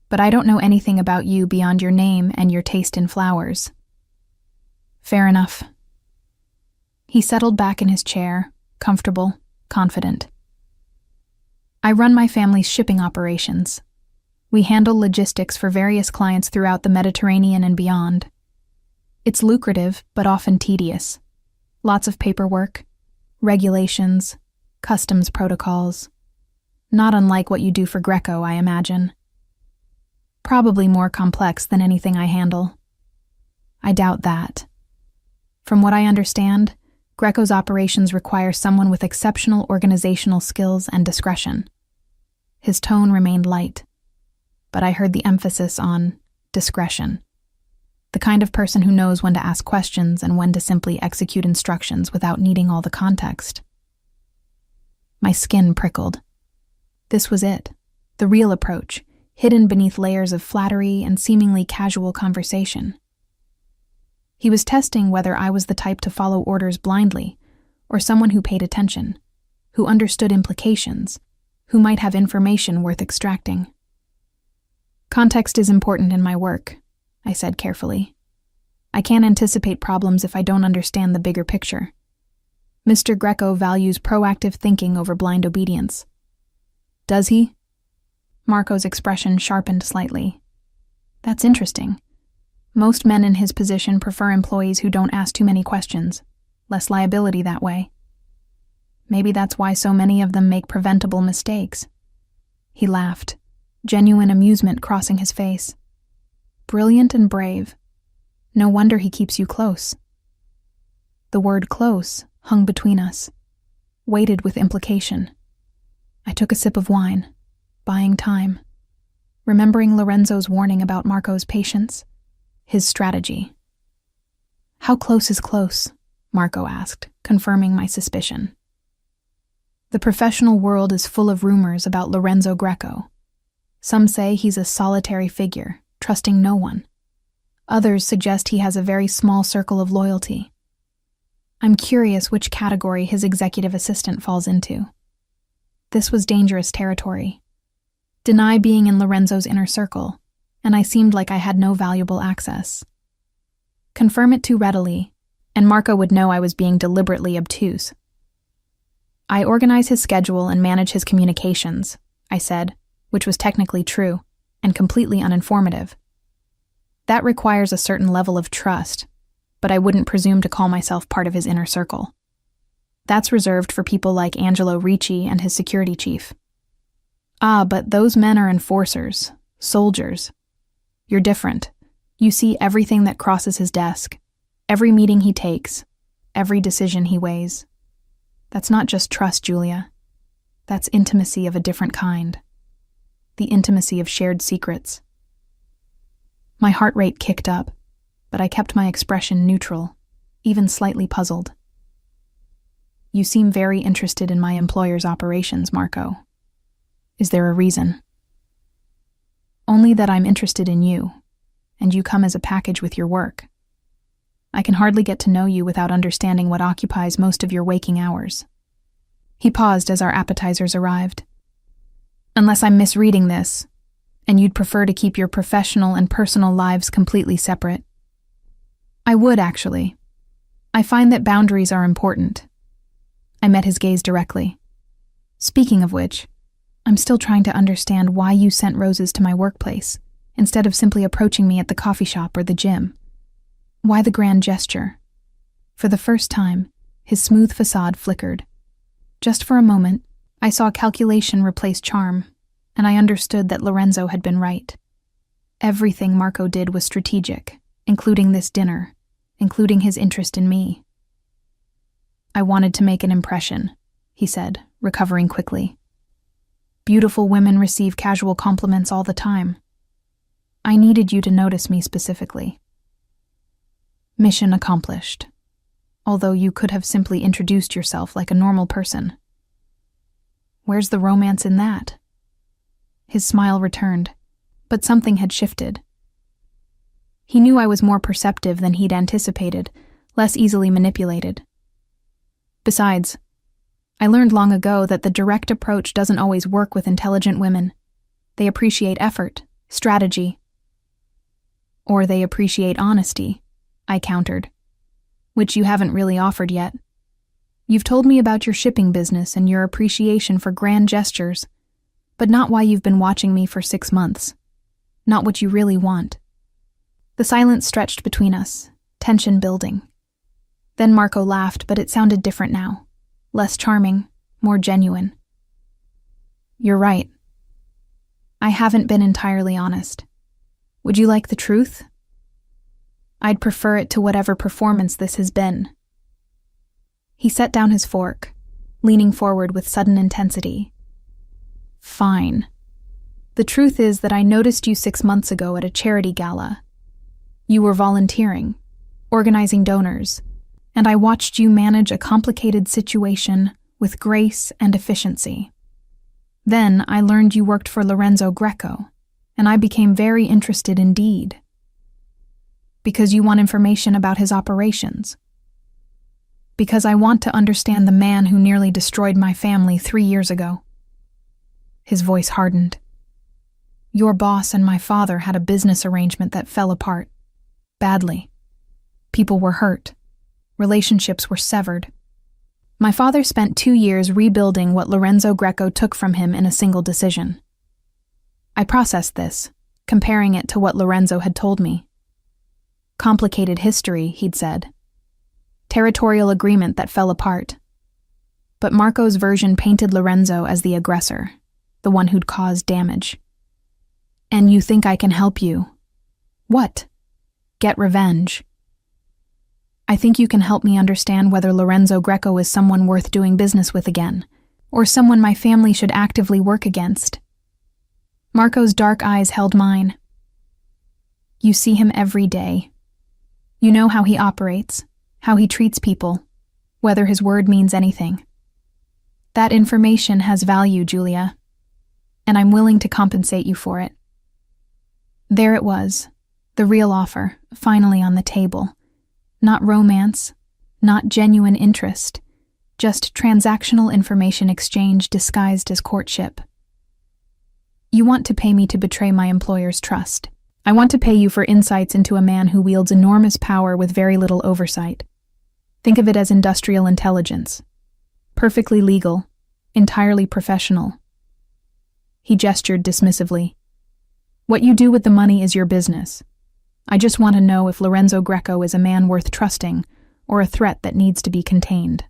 S1: but I don't know anything about you beyond your name and your taste in flowers." "Fair enough." He settled back in his chair, comfortable, confident. "I run my family's shipping operations. We handle logistics for various clients throughout the Mediterranean and beyond. It's lucrative, but often tedious. Lots of paperwork, regulations, customs protocols. Not unlike what you do for Greco, I imagine. Probably more complex than anything I handle." "I doubt that. From what I understand, Greco's operations require someone with exceptional organizational skills and discretion." His tone remained light, but I heard the emphasis on discretion. The kind of person who knows when to ask questions and when to simply execute instructions without needing all the context. My skin prickled. This was it, the real approach, hidden beneath layers of flattery and seemingly casual conversation. He was testing whether I was the type to follow orders blindly, or someone who paid attention, who understood implications, who might have information worth extracting. "Context is important in my work," I said carefully. "I can't anticipate problems if I don't understand the bigger picture. Mr. Greco values proactive thinking over blind obedience." "Does he?" Marco's expression sharpened slightly. "That's interesting. Most men in his position prefer employees who don't ask too many questions. Less liability that way. Maybe that's why so many of them make preventable mistakes." He laughed, genuine amusement crossing his face. "Brilliant and brave. No wonder he keeps you close." The word close hung between us, weighted with implication. I took a sip of wine, buying time, remembering Lorenzo's warning about Marco's patience, his strategy. "How close is close?" Marco asked, confirming my suspicion. "The professional world is full of rumors about Lorenzo Greco. Some say he's a solitary figure, trusting no one. Others suggest he has a very small circle of loyalty. I'm curious which category his executive assistant falls into." This was dangerous territory. Deny being in Lorenzo's inner circle, and I seemed like I had no valuable access. Confirm it too readily, and Marco would know I was being deliberately obtuse. "I organize his schedule and manage his communications," I said, which was technically true, and completely uninformative. "That requires a certain level of trust, but I wouldn't presume to call myself part of his inner circle. That's reserved for people like Angelo Ricci and his security chief." "Ah, but those men are enforcers, soldiers. You're different. You see everything that crosses his desk, every meeting he takes, every decision he weighs. That's not just trust, Julia. That's intimacy of a different kind. The intimacy of shared secrets." My heart rate kicked up, but I kept my expression neutral, even slightly puzzled. "You seem very interested in my employer's operations, Marco. Is there a reason?" "Only that I'm interested in you, and you come as a package with your work. I can hardly get to know you without understanding what occupies most of your waking hours." He paused as our appetizers arrived. "Unless I'm misreading this, and you'd prefer to keep your professional and personal lives completely separate." "I would, actually. I find that boundaries are important." I met his gaze directly. "Speaking of which, I'm still trying to understand why you sent roses to my workplace, instead of simply approaching me at the coffee shop or the gym. Why the grand gesture?" For the first time, his smooth facade flickered. Just for a moment, I saw calculation replace charm, and I understood that Lorenzo had been right. Everything Marco did was strategic, including this dinner, including his interest in me. "I wanted to make an impression," he said, recovering quickly. "Beautiful women receive casual compliments all the time. I needed you to notice me specifically." Mission accomplished, although you could have simply introduced yourself like a normal person. "Where's the romance in that?" His smile returned, but something had shifted. He knew I was more perceptive than he'd anticipated, less easily manipulated. "Besides, I learned long ago that the direct approach doesn't always work with intelligent women. They appreciate effort, Strategy. Or they appreciate honesty, I countered, which you haven't really offered yet. You've told me about your shipping business and your appreciation for grand gestures, but not why you've been watching me for 6 months. Not what you really want. The silence stretched between us, tension building. Then Marco laughed, but it sounded different now. Less charming, more genuine. You're right. I haven't been entirely honest. Would you like the truth? I'd prefer it to whatever performance this has been. He set down his fork, leaning forward with sudden intensity. Fine. The truth is that I noticed you 6 months ago at a charity gala. You were volunteering, organizing donors, and I watched you manage a complicated situation with grace and efficiency. Then I learned you worked for Lorenzo Greco, and I became very interested indeed. Because you want information about his operations. Because I want to understand the man who nearly destroyed my family 3 years ago. His voice hardened. Your boss and my father had a business arrangement that fell apart. Badly. People were hurt. Relationships were severed. My father spent 2 years rebuilding what Lorenzo Greco took from him in a single decision. I processed this, comparing it to what Lorenzo had told me. Complicated history, he'd said. Territorial agreement that fell apart. But Marco's version painted Lorenzo as the aggressor, the one who'd caused damage. And you think I can help you? What? Get revenge. I think you can help me understand whether Lorenzo Greco is someone worth doing business with again, or someone my family should actively work against. Marco's dark eyes held mine. You see him every day. You know how he operates, how he treats people, whether his word means anything. That information has value, Julia, and I'm willing to compensate you for it. There it was, the real offer, finally on the table. Not romance, not genuine interest, just transactional information exchange disguised as courtship. You want to pay me to betray my employer's trust. I want to pay you for insights into a man who wields enormous power with very little oversight. Think of it as industrial intelligence. Perfectly legal, entirely professional. He gestured dismissively. What you do with the money is your business. I just want to know if Lorenzo Greco is a man worth trusting or a threat that needs to be contained.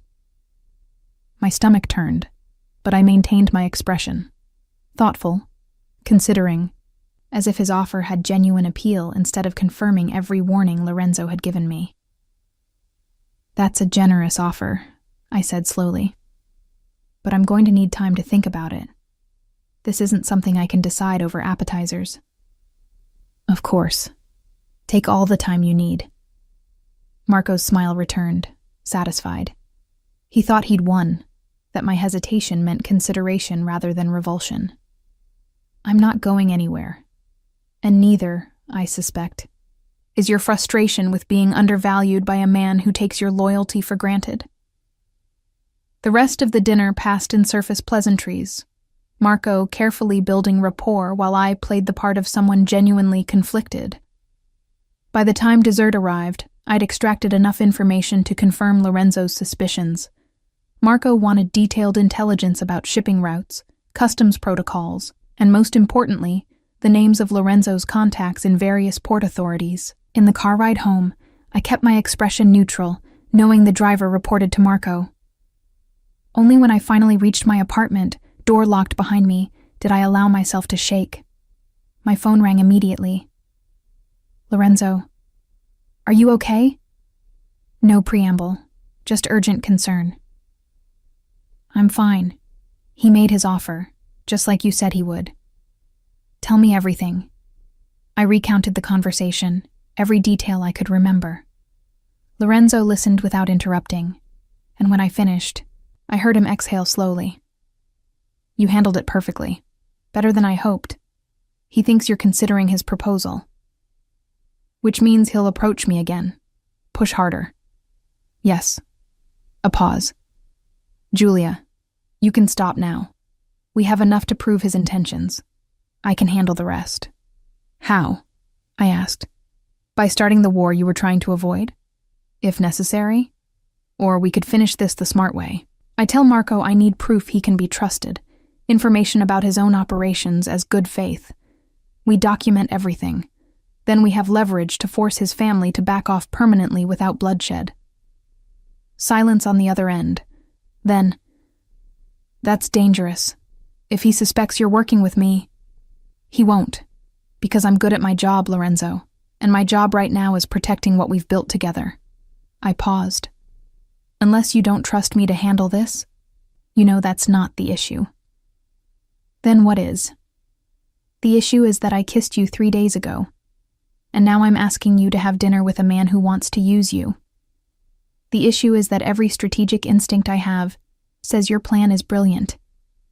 S1: My stomach turned, but I maintained my expression. Thoughtful, considering, as if his offer had genuine appeal instead of confirming every warning Lorenzo had given me. That's a generous offer, I said slowly. But I'm going to need time to think about it. This isn't something I can decide over appetizers. Of course. Take all the time you need. Marco's smile returned, satisfied. He thought he'd won, that my hesitation meant consideration rather than revulsion. I'm not going anywhere. And neither, I suspect, is your frustration with being undervalued by a man who takes your loyalty for granted. The rest of the dinner passed in surface pleasantries, Marco carefully building rapport while I played the part of someone genuinely conflicted. By the time dessert arrived, I'd extracted enough information to confirm Lorenzo's suspicions. Marco wanted detailed intelligence about shipping routes, customs protocols, and most importantly, the names of Lorenzo's contacts in various port authorities. In the car ride home, I kept my expression neutral, knowing the driver reported to Marco. Only when I finally reached my apartment, door locked behind me, did I allow myself to shake. My phone rang immediately. Lorenzo, are you okay? No preamble, just urgent concern. I'm fine. He made his offer, just like you said he would. Tell me everything. I recounted the conversation, every detail I could remember. Lorenzo listened without interrupting, and when I finished, I heard him exhale slowly. You handled it perfectly. Better than I hoped. He thinks you're considering his proposal. Which means he'll approach me again. Push harder. Yes. A pause. Julia, you can stop now. We have enough to prove his intentions. I can handle the rest. How? I asked. By starting the war you were trying to avoid? If necessary? Or we could finish this the smart way. I tell Marco I need proof he can be trusted, information about his own operations as good faith. We document everything. Then we have leverage to force his family to back off permanently without bloodshed. Silence on the other end. Then, that's dangerous. If he suspects you're working with me, he won't, because I'm good at my job, Lorenzo, and my job right now is protecting what we've built together. I paused. Unless you don't trust me to handle this, you know that's not the issue. Then what is? The issue is that I kissed you 3 days ago, and now I'm asking you to have dinner with a man who wants to use you. The issue is that every strategic instinct I have says your plan is brilliant,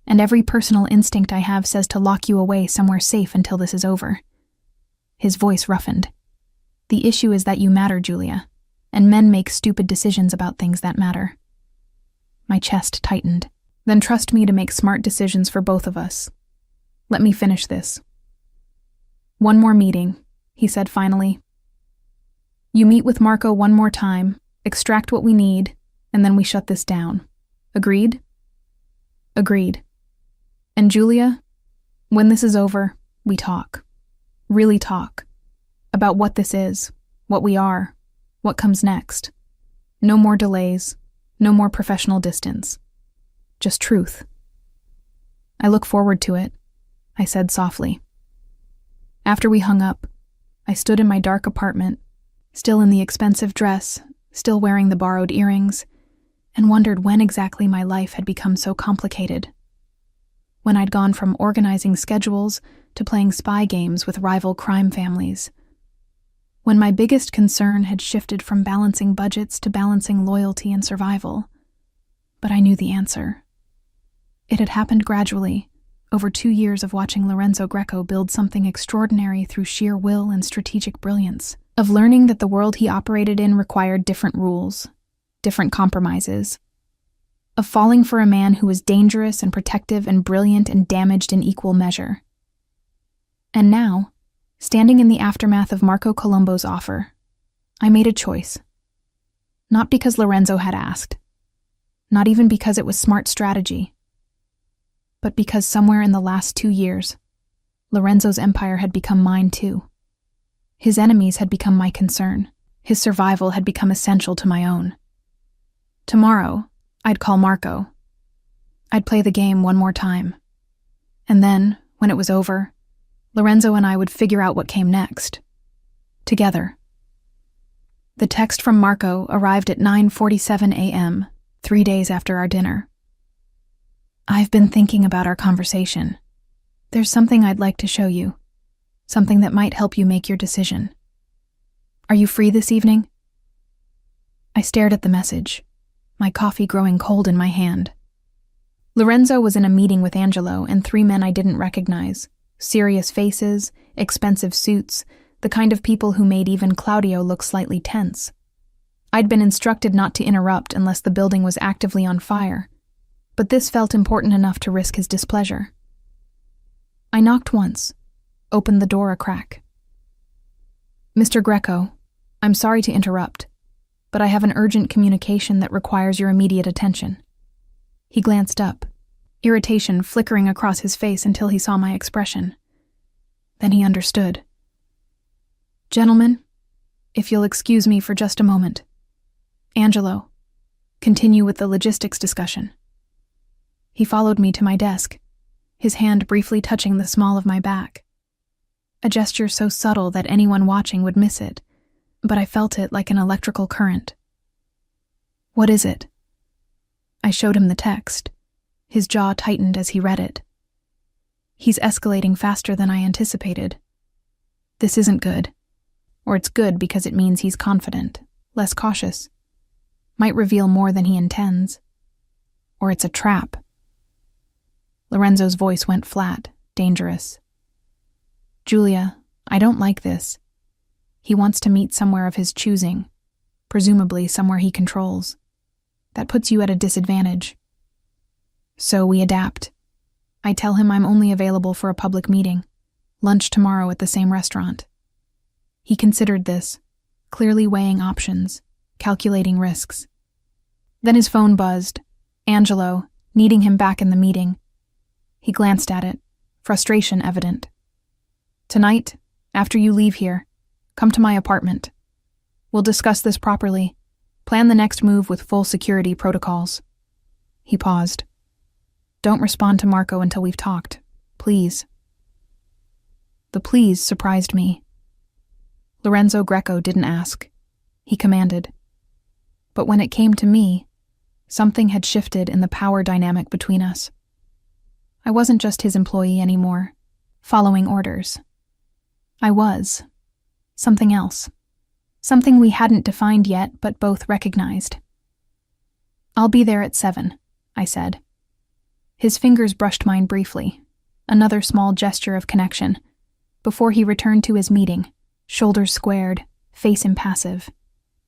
S1: and every personal instinct I have says to lock you away somewhere safe until this is over. His voice roughened. The issue is that you matter, Julia, and men make stupid decisions about things that matter. My chest tightened. Then trust me to make smart decisions for both of us. Let me finish this. One more meeting, he said finally. You meet with Marco one more time, extract what we need, and then we shut this down. Agreed? Agreed. And Julia, when this is over, we talk. Really talk. About what this is, what we are, what comes next. No more delays, no more professional distance. Just truth. I look forward to it, I said softly. After we hung up, I stood in my dark apartment, still in the expensive dress, still wearing the borrowed earrings, and wondered when exactly my life had become so complicated. When I'd gone from organizing schedules to playing spy games with rival crime families. When my biggest concern had shifted from balancing budgets to balancing loyalty and survival. But I knew the answer. It had happened gradually, over 2 years of watching Lorenzo Greco build something extraordinary through sheer will and strategic brilliance, of learning that the world he operated in required different rules, different compromises, of falling for a man who was dangerous and protective and brilliant and damaged in equal measure. And now, standing in the aftermath of Marco Colombo's offer, I made a choice. Not because Lorenzo had asked, not even because it was smart strategy, but because somewhere in the last 2 years, Lorenzo's empire had become mine too. His enemies had become my concern. His survival had become essential to my own. Tomorrow, I'd call Marco. I'd play the game one more time. And then, when it was over, Lorenzo and I would figure out what came next. Together. The text from Marco arrived at 9:47 a.m., 3 days after our dinner. I've been thinking about our conversation. There's something I'd like to show you. Something that might help you make your decision. Are you free this evening? I stared at the message, my coffee growing cold in my hand. Lorenzo was in a meeting with Angelo and 3 men I didn't recognize. Serious faces, expensive suits, the kind of people who made even Claudio look slightly tense. I'd been instructed not to interrupt unless the building was actively on fire, but this felt important enough to risk his displeasure. I knocked once, opened the door a crack. Mr. Greco, I'm sorry to interrupt, but I have an urgent communication that requires your immediate attention. He glanced up, irritation flickering across his face until he saw my expression. Then he understood. Gentlemen, if you'll excuse me for just a moment. Angelo, continue with the logistics discussion. He followed me to my desk, his hand briefly touching the small of my back. A gesture so subtle that anyone watching would miss it, but I felt it like an electrical current. What is it? I showed him the text. His jaw tightened as he read it. He's escalating faster than I anticipated. This isn't good. Or it's good because it means he's confident, less cautious. Might reveal more than he intends. Or it's a trap. Lorenzo's voice went flat, dangerous. Julia, I don't like this. He wants to meet somewhere of his choosing, presumably somewhere he controls. That puts you at a disadvantage. So we adapt. I tell him I'm only available for a public meeting. Lunch tomorrow at the same restaurant. He considered this, clearly weighing options, calculating risks. Then his phone buzzed. Angelo, needing him back in the meeting. He glanced at it, frustration evident. Tonight, after you leave here, come to my apartment. We'll discuss this properly. Plan the next move with full security protocols. He paused. Don't respond to Marco until we've talked, please. The please surprised me. Lorenzo Greco didn't ask. He commanded. But when it came to me, something had shifted in the power dynamic between us. I wasn't just his employee anymore, following orders. I was something else. Something we hadn't defined yet, but both recognized. I'll be there at 7, I said. His fingers brushed mine briefly, another small gesture of connection, before he returned to his meeting, shoulders squared, face impassive,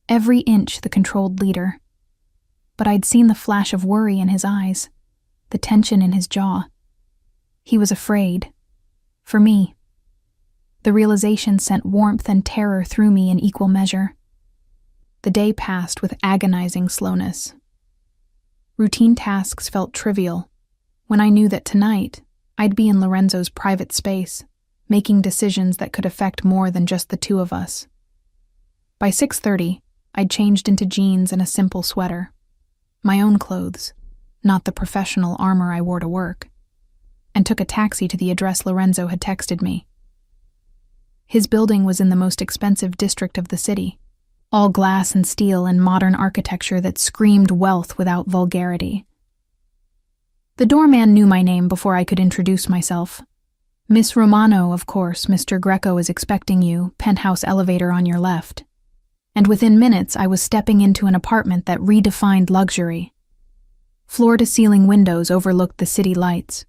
S1: every inch the controlled leader. But I'd seen the flash of worry in his eyes, the tension in his jaw. He was afraid. For me. The realization sent warmth and terror through me in equal measure. The day passed with agonizing slowness. Routine tasks felt trivial, when I knew that tonight I'd be in Lorenzo's private space, making decisions that could affect more than just the two of us. By 6:30, I'd changed into jeans and a simple sweater. My own clothes, not the professional armor I wore to work, and took a taxi to the address Lorenzo had texted me. His building was in the most expensive district of the city, all glass and steel and modern architecture that screamed wealth without vulgarity. The doorman knew my name before I could introduce myself. Miss Romano, of course. Mr. Greco is expecting you, penthouse elevator on your left. And within minutes I was stepping into an apartment that redefined luxury. Floor-to-ceiling windows overlooked the city lights.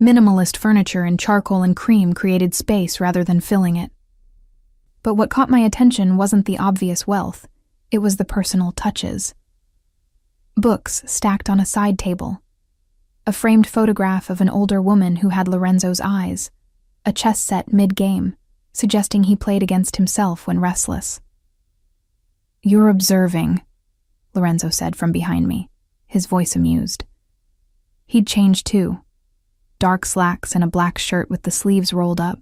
S1: Minimalist furniture in charcoal and cream created space rather than filling it. But what caught my attention wasn't the obvious wealth, it was the personal touches. Books stacked on a side table. A framed photograph of an older woman who had Lorenzo's eyes. A chess set mid-game, suggesting he played against himself when restless. "You're observing," Lorenzo said from behind me, his voice amused. He'd changed too. Dark slacks and a black shirt with the sleeves rolled up,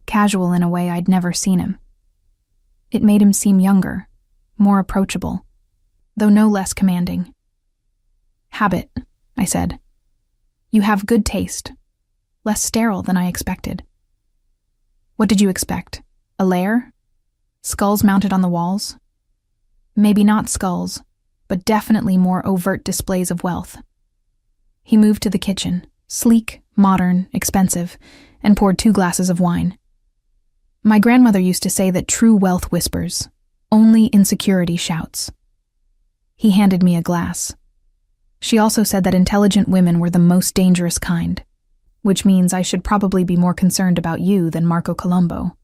S1: casual in a way I'd never seen him. It made him seem younger, more approachable, though no less commanding. "Habit," I said. "You have good taste, less sterile than I expected." "What did you expect? A lair? Skulls mounted on the walls?" "Maybe not skulls, but definitely more overt displays of wealth." He moved to the kitchen, sleek, modern, expensive, and poured 2 glasses of wine. "My grandmother used to say that true wealth whispers, only insecurity shouts." He handed me a glass. She also said that intelligent women were the most dangerous kind, which means I should probably be more concerned about you than Marco Colombo.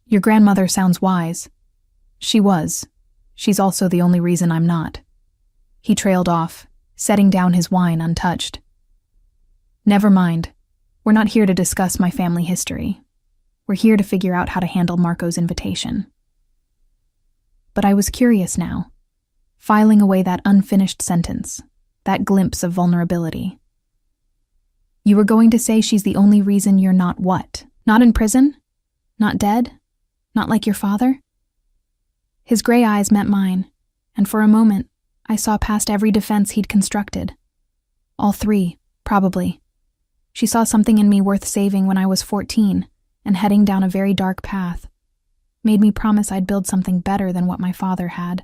S1: "Your grandmother sounds wise." "She was. She's also the only reason I'm not." He trailed off, setting down his wine untouched. "Never mind. We're not here to discuss my family history. We're here to figure out how to handle Marco's invitation." But I was curious now, filing away that unfinished sentence, that glimpse of vulnerability. "You were going to say she's the only reason you're not what? Not in prison? Not dead? Not like your father?" His gray eyes met mine, and for a moment, I saw past every defense he'd constructed. All 3, probably. She saw something in me worth saving when I was 14, and heading down a very dark path. Made me promise I'd build something better than what my father had,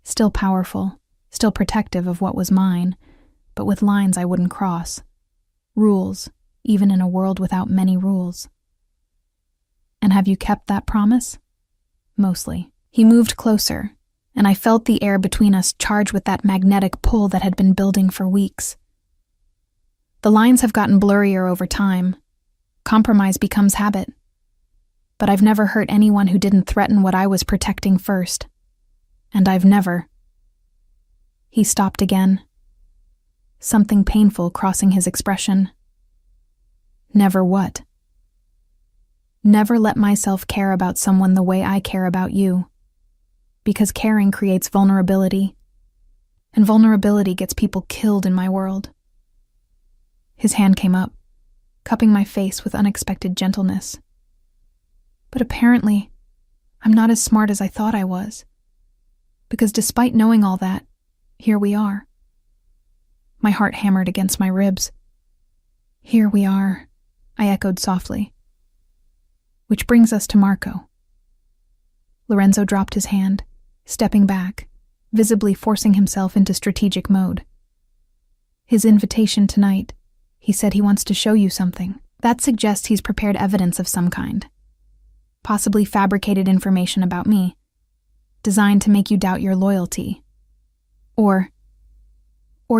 S1: still powerful, still protective of what was mine, but with lines I wouldn't cross. Rules, even in a world without many rules. "And have you kept that promise?" "Mostly." He moved closer, and I felt the air between us charged with that magnetic pull that had been building for weeks. The lines have gotten blurrier over time. Compromise becomes habit. But I've never hurt anyone who didn't threaten what I was protecting first. And I've never. He stopped again. Something painful crossing his expression. "Never what?" Never let myself care about someone the way I care about you. Because caring creates vulnerability. And vulnerability gets people killed in my world. His hand came up, cupping my face with unexpected gentleness. But apparently, I'm not as smart as I thought I was. Because despite knowing all that, here we are. My heart hammered against my ribs. Here we are, I echoed softly. Which brings us to Marco. Lorenzo dropped his hand, stepping back, visibly forcing himself into strategic mode. His invitation tonight, he said he wants to show you something. That suggests he's prepared evidence of some kind. Possibly fabricated information about me, designed to make you doubt your loyalty. Or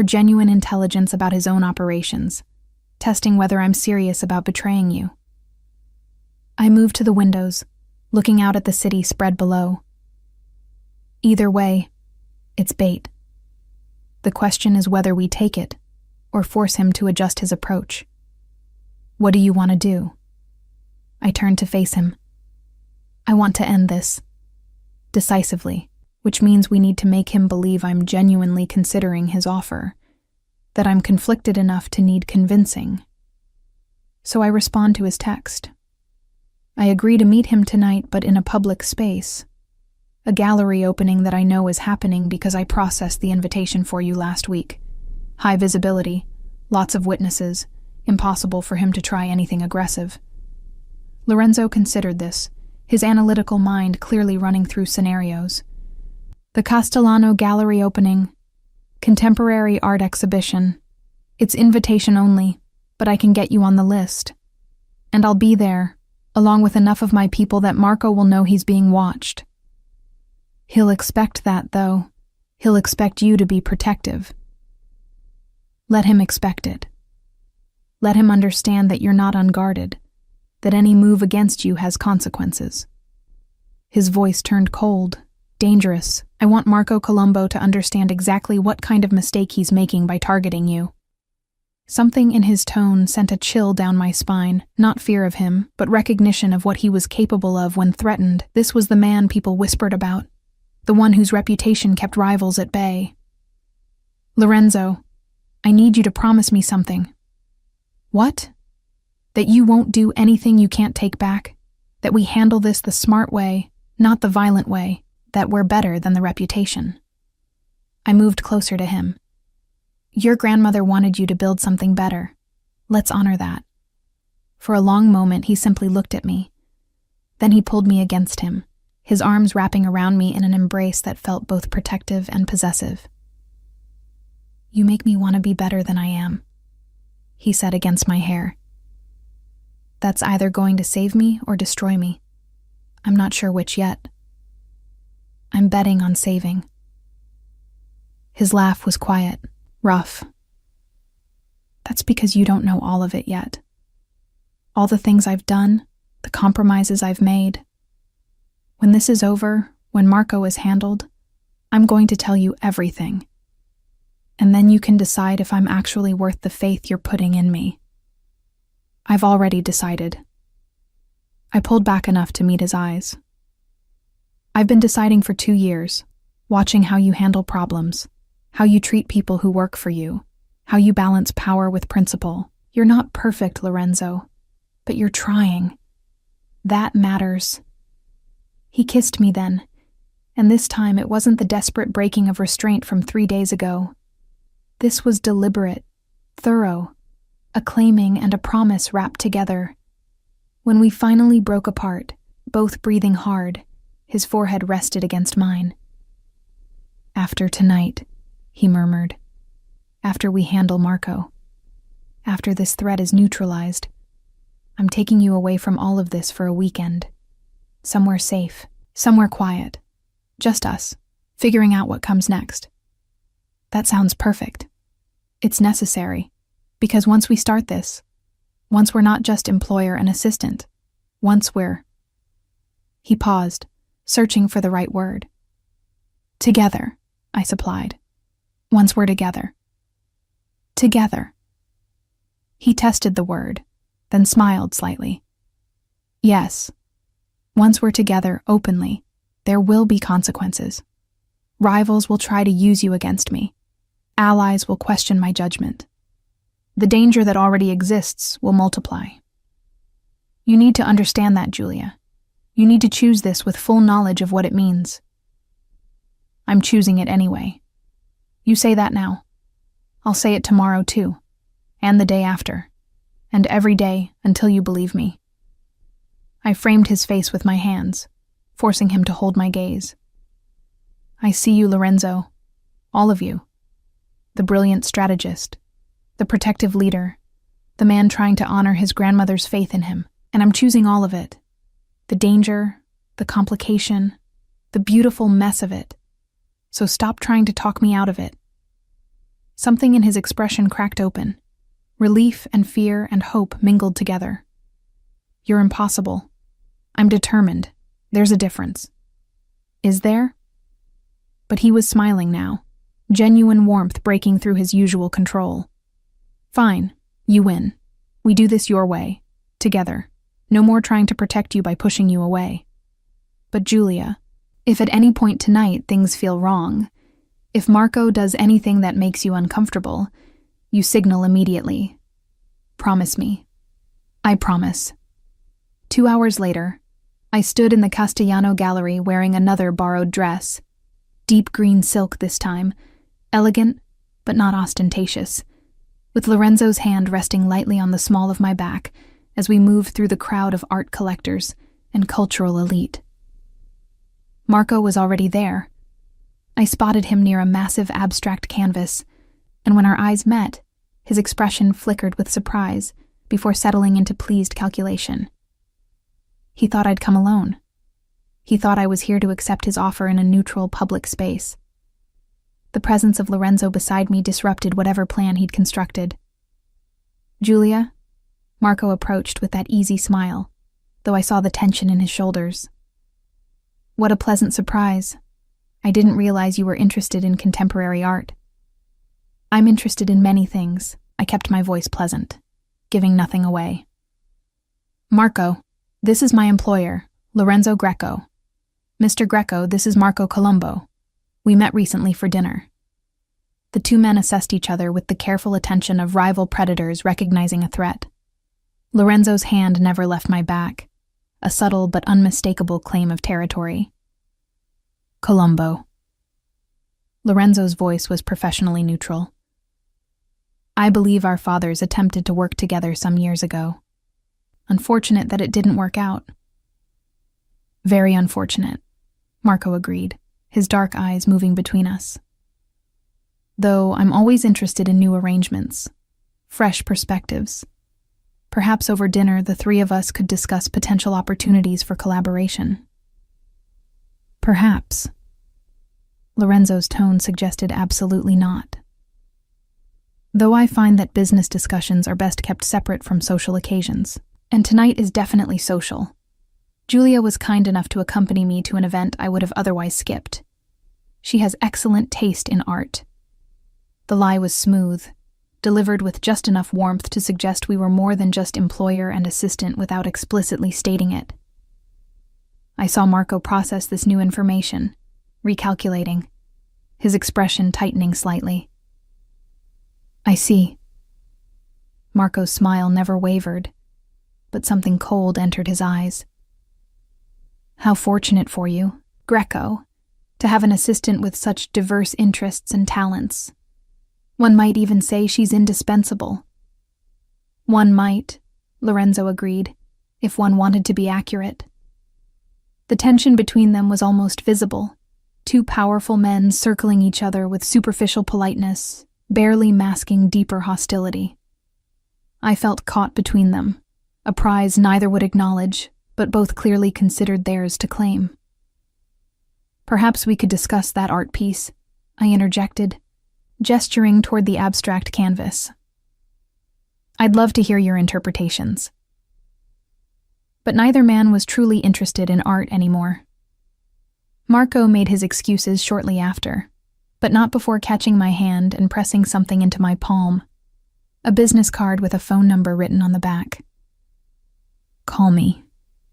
S1: genuine intelligence about his own operations, testing whether I'm serious about betraying you. I moved to the windows, looking out at the city spread below. Either way, it's bait. The question is whether we take it, or force him to adjust his approach. What do you want to do? I turned to face him. I want to end this. Decisively. Which means we need to make him believe I'm genuinely considering his offer, that I'm conflicted enough to need convincing. So I respond to his text. I agree to meet him tonight, but in a public space. A gallery opening that I know is happening because I processed the invitation for you last week. High visibility, lots of witnesses, impossible for him to try anything aggressive. Lorenzo considered this, his analytical mind clearly running through scenarios. The Castellano Gallery opening. Contemporary art exhibition. It's invitation only, but I can get you on the list. And I'll be there, along with enough of my people that Marco will know he's being watched. He'll expect that, though. He'll expect you to be protective. Let him expect it. Let him understand that you're not unguarded, that any move against you has consequences. His voice turned cold. Dangerous. I want Marco Colombo to understand exactly what kind of mistake he's making by targeting you. Something in his tone sent a chill down my spine, not fear of him, but recognition of what he was capable of when threatened. This was the man people whispered about, the one whose reputation kept rivals at bay. Lorenzo, I need you to promise me something. What? That you won't do anything you can't take back? That we handle this the smart way, not the violent way? That we're better than the reputation. I moved closer to him. Your grandmother wanted you to build something better. Let's honor that. For a long moment, he simply looked at me. Then he pulled me against him, his arms wrapping around me in an embrace that felt both protective and possessive. You make me want to be better than I am, he said against my hair. That's either going to save me or destroy me. I'm not sure which yet. I'm betting on saving. His laugh was quiet, rough. That's because you don't know all of it yet. All the things I've done, the compromises I've made. When this is over, when Marco is handled, I'm going to tell you everything. And then you can decide if I'm actually worth the faith you're putting in me. I've already decided. I pulled back enough to meet his eyes. I've been deciding for 2 years, watching how you handle problems, how you treat people who work for you, how you balance power with principle. You're not perfect, Lorenzo, but you're trying. That matters. He kissed me then, and this time it wasn't the desperate breaking of restraint from 3 days ago. This was deliberate, thorough, a claiming and a promise wrapped together. When we finally broke apart, both breathing hard, his forehead rested against mine. After tonight, he murmured. After we handle Marco. After this threat is neutralized. I'm taking you away from all of this for a weekend. Somewhere safe, somewhere quiet. Just us, figuring out what comes next. That sounds perfect. It's necessary, because once we start this, once we're not just employer and assistant, once we're... He paused, searching for the right word. Together, I supplied. Once we're together. Together. He tested the word, then smiled slightly. Yes, once we're together openly, there will be consequences. Rivals will try to use you against me. Allies will question my judgment. The danger that already exists will multiply. You need to understand that, Julia. You need to choose this with full knowledge of what it means. I'm choosing it anyway. You say that now. I'll say it tomorrow too, and the day after, and every day until you believe me. I framed his face with my hands, forcing him to hold my gaze. I see you, Lorenzo. All of you. The brilliant strategist, the protective leader, the man trying to honor his grandmother's faith in him. And I'm choosing all of it. The danger, the complication, the beautiful mess of it. So stop trying to talk me out of it. Something in his expression cracked open. Relief and fear and hope mingled together. You're impossible. I'm determined. There's a difference. Is there? But he was smiling now, genuine warmth breaking through his usual control. Fine, you win. We do this your way, together. No more trying to protect you by pushing you away. But Julia, if at any point tonight things feel wrong, if Marco does anything that makes you uncomfortable, you signal immediately. Promise me. I promise. 2 hours later, I stood in the Castellano gallery wearing another borrowed dress. Deep green silk this time, elegant but not ostentatious, with Lorenzo's hand resting lightly on the small of my back as we moved through the crowd of art collectors and cultural elite. Marco was already there. I spotted him near a massive abstract canvas, and when our eyes met, his expression flickered with surprise before settling into pleased calculation. He thought I'd come alone. He thought I was here to accept his offer in a neutral public space. The presence of Lorenzo beside me disrupted whatever plan he'd constructed. Julia? Marco approached with that easy smile, though I saw the tension in his shoulders. What a pleasant surprise. I didn't realize you were interested in contemporary art. I'm interested in many things. I kept my voice pleasant, giving nothing away. Marco, this is my employer, Lorenzo Greco. Mr. Greco, this is Marco Colombo. We met recently for dinner. The two men assessed each other with the careful attention of rival predators recognizing a threat. Lorenzo's hand never left my back, a subtle but unmistakable claim of territory. Colombo. Lorenzo's voice was professionally neutral. I believe our fathers attempted to work together some years ago. Unfortunate that it didn't work out. Very unfortunate, Marco agreed, his dark eyes moving between us. Though I'm always interested in new arrangements, fresh perspectives. Perhaps over dinner the three of us could discuss potential opportunities for collaboration. Perhaps. Lorenzo's tone suggested absolutely not. Though I find that business discussions are best kept separate from social occasions, and tonight is definitely social. Julia was kind enough to accompany me to an event I would have otherwise skipped. She has excellent taste in art. The lie was smooth, delivered with just enough warmth to suggest we were more than just employer and assistant without explicitly stating it. I saw Marco process this new information, recalculating, his expression tightening slightly. I see. Marco's smile never wavered, but something cold entered his eyes. How fortunate for you, Greco, to have an assistant with such diverse interests and talents. One might even say she's indispensable. One might, Lorenzo agreed, if one wanted to be accurate. The tension between them was almost visible, two powerful men circling each other with superficial politeness, barely masking deeper hostility. I felt caught between them, a prize neither would acknowledge, but both clearly considered theirs to claim. Perhaps we could discuss that art piece, I interjected, gesturing toward the abstract canvas. I'd love to hear your interpretations. But neither man was truly interested in art anymore. Marco made his excuses shortly after, but not before catching my hand and pressing something into my palm, a business card with a phone number written on the back. Call me,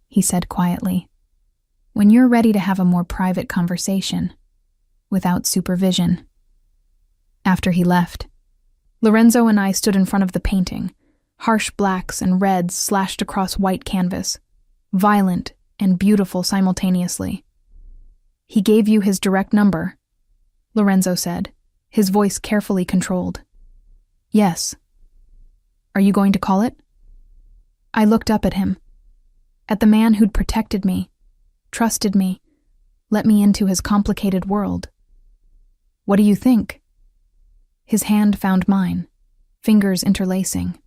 S1: he said quietly. "When you're ready to have a more private conversation, without supervision." After he left, Lorenzo and I stood in front of the painting, harsh blacks and reds slashed across white canvas, violent and beautiful simultaneously. "He gave you his direct number," Lorenzo said, his voice carefully controlled. "Yes." "Are you going to call it?" I looked up at him, at the man who'd protected me, trusted me, let me into his complicated world. "What do you think?" His hand found mine, fingers interlacing.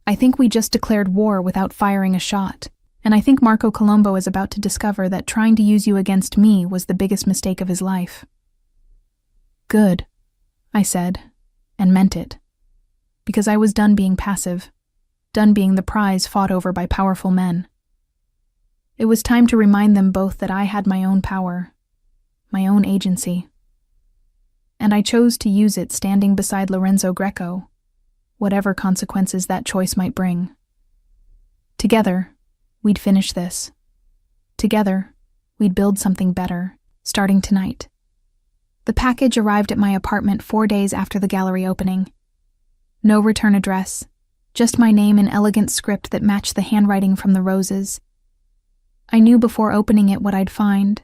S1: "I think we just declared war without firing a shot, and I think Marco Colombo is about to discover that trying to use you against me was the biggest mistake of his life." "Good," I said, and meant it, because I was done being passive, done being the prize fought over by powerful men. It was time to remind them both that I had my own power, my own agency. And I chose to use it standing beside Lorenzo Greco, whatever consequences that choice might bring. Together, we'd finish this. Together, we'd build something better, starting tonight. The package arrived at my apartment 4 days after the gallery opening. No return address, just my name in elegant script that matched the handwriting from the roses. I knew before opening it what I'd find.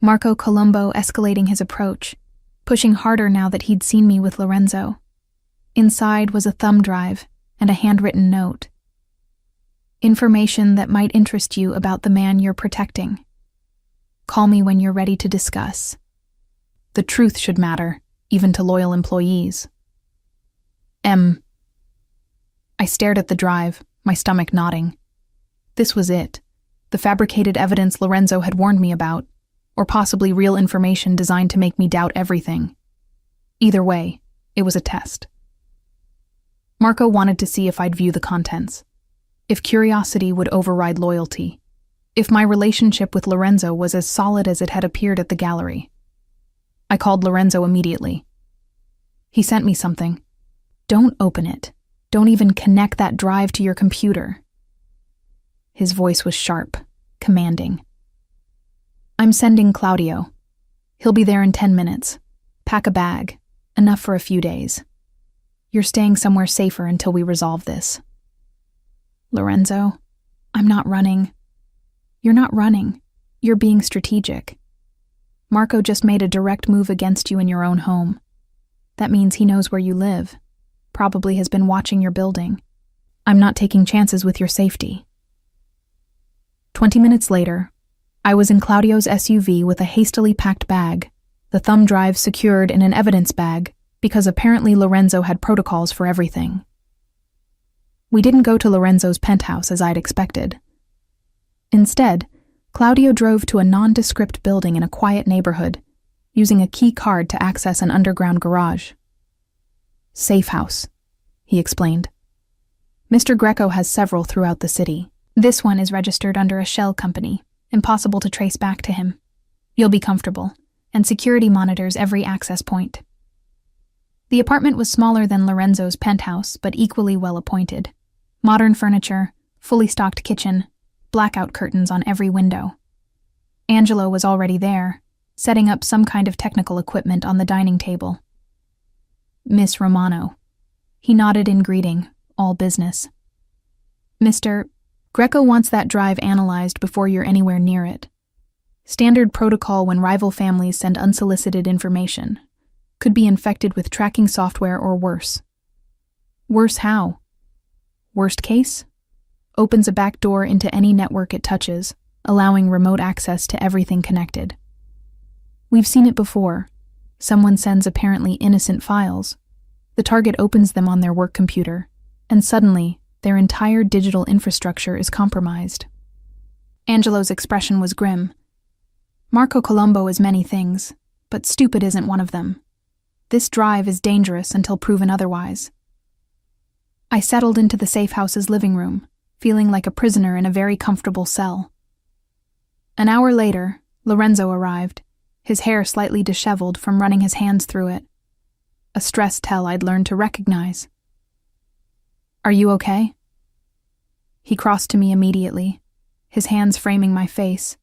S1: Marco Colombo escalating his approach, pushing harder now that he'd seen me with Lorenzo. Inside was a thumb drive and a handwritten note. "Information that might interest you about the man you're protecting. Call me when you're ready to discuss. The truth should matter, even to loyal employees." I stared at the drive, my stomach knotting. This was it, the fabricated evidence Lorenzo had warned me about, or possibly real information designed to make me doubt everything. Either way, it was a test. Marco wanted to see if I'd view the contents, if curiosity would override loyalty, if my relationship with Lorenzo was as solid as it had appeared at the gallery. I called Lorenzo immediately. He sent me something. "Don't open it. Don't even connect that drive to your computer." His voice was sharp, commanding. "I'm sending Claudio. He'll be there in 10 minutes. Pack a bag, enough for a few days. You're staying somewhere safer until we resolve this." "Lorenzo, I'm not running." "You're not running. You're being strategic. Marco just made a direct move against you in your own home. That means he knows where you live, probably has been watching your building. I'm not taking chances with your safety." 20 minutes later, I was in Claudio's SUV with a hastily packed bag, the thumb drive secured in an evidence bag, because apparently Lorenzo had protocols for everything. We didn't go to Lorenzo's penthouse as I'd expected. Instead, Claudio drove to a nondescript building in a quiet neighborhood, using a key card to access an underground garage. "Safe house," he explained. "Mr. Greco has several throughout the city. This one is registered under a shell company, impossible to trace back to him. You'll be comfortable, and security monitors every access point." The apartment was smaller than Lorenzo's penthouse, but equally well appointed. Modern furniture, fully stocked kitchen, blackout curtains on every window. Angelo was already there, setting up some kind of technical equipment on the dining table. "Miss Romano." He nodded in greeting, all business. "Mr. Greco wants that drive analyzed before you're anywhere near it. Standard protocol when rival families send unsolicited information. Could be infected with tracking software or worse." "Worse how?" "Worst case? Opens a back door into any network it touches, allowing remote access to everything connected. We've seen it before. Someone sends apparently innocent files. The target opens them on their work computer, and suddenly, their entire digital infrastructure is compromised." Angelo's expression was grim. "Marco Colombo is many things, but stupid isn't one of them. This drive is dangerous until proven otherwise." I settled into the safe house's living room, feeling like a prisoner in a very comfortable cell. An hour later, Lorenzo arrived, his hair slightly disheveled from running his hands through it. A stress tell I'd learned to recognize. "Are you okay?" He crossed to me immediately, his hands framing my face,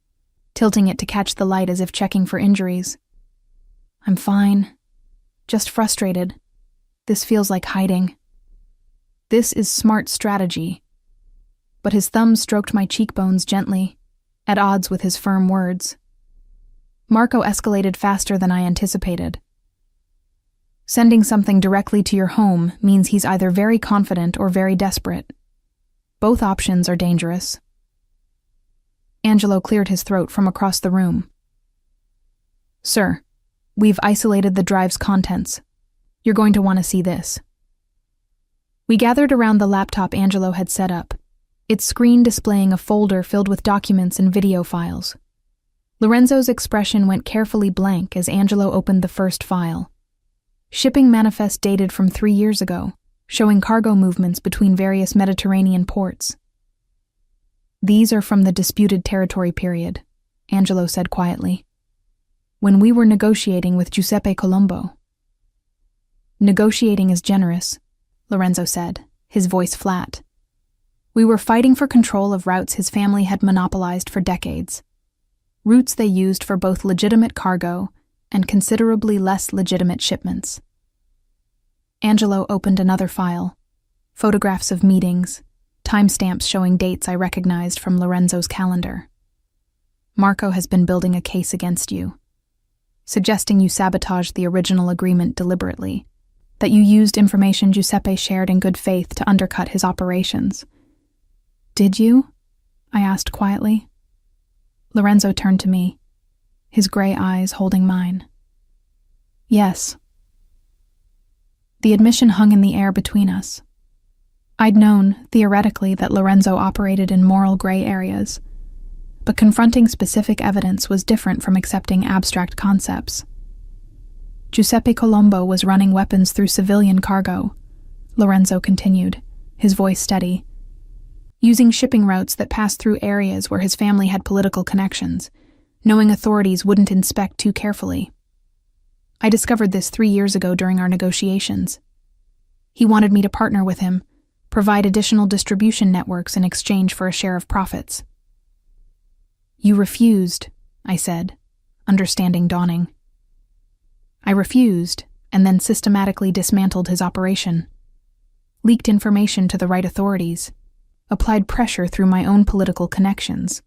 S1: tilting it to catch the light as if checking for injuries. I'm fine. Just frustrated. This feels like hiding. This is smart strategy. But his thumb stroked my cheekbones gently, at odds with his firm words. Marco escalated faster than I anticipated. Sending something directly to your home means he's either very confident or very desperate. Both options are dangerous. Angelo cleared his throat from across the room. Sir, we've isolated the drive's contents. You're going to want to see this. We gathered around the laptop Angelo had set up, its screen displaying a folder filled with documents and video files. Lorenzo's expression went carefully blank as Angelo opened the first file. Shipping manifest dated from 3 years ago, showing cargo movements between various Mediterranean ports. These are from the disputed territory period, Angelo said quietly, when we were negotiating with Giuseppe Colombo. Negotiating is generous, Lorenzo said, his voice flat. We were fighting for control of routes his family had monopolized for decades. Routes they used for both legitimate cargo and considerably less legitimate shipments. Angelo opened another file, photographs of meetings, timestamps showing dates I recognized from Lorenzo's calendar. Marco has been building a case against you, suggesting you sabotaged the original agreement deliberately, that you used information Giuseppe shared in good faith to undercut his operations. Did you? I asked quietly. Lorenzo turned to me, his gray eyes holding mine. Yes. The admission hung in the air between us. I'd known, theoretically, that Lorenzo operated in moral gray areas, but confronting specific evidence was different from accepting abstract concepts. Giuseppe Colombo was running weapons through civilian cargo, Lorenzo continued, his voice steady, using shipping routes that passed through areas where his family had political connections, knowing authorities wouldn't inspect too carefully. I discovered this 3 years ago during our negotiations. He wanted me to partner with him, provide additional distribution networks in exchange for a share of profits. You refused, I said, understanding dawning. I refused, and then systematically dismantled his operation, leaked information to the right authorities, applied pressure through my own political connections,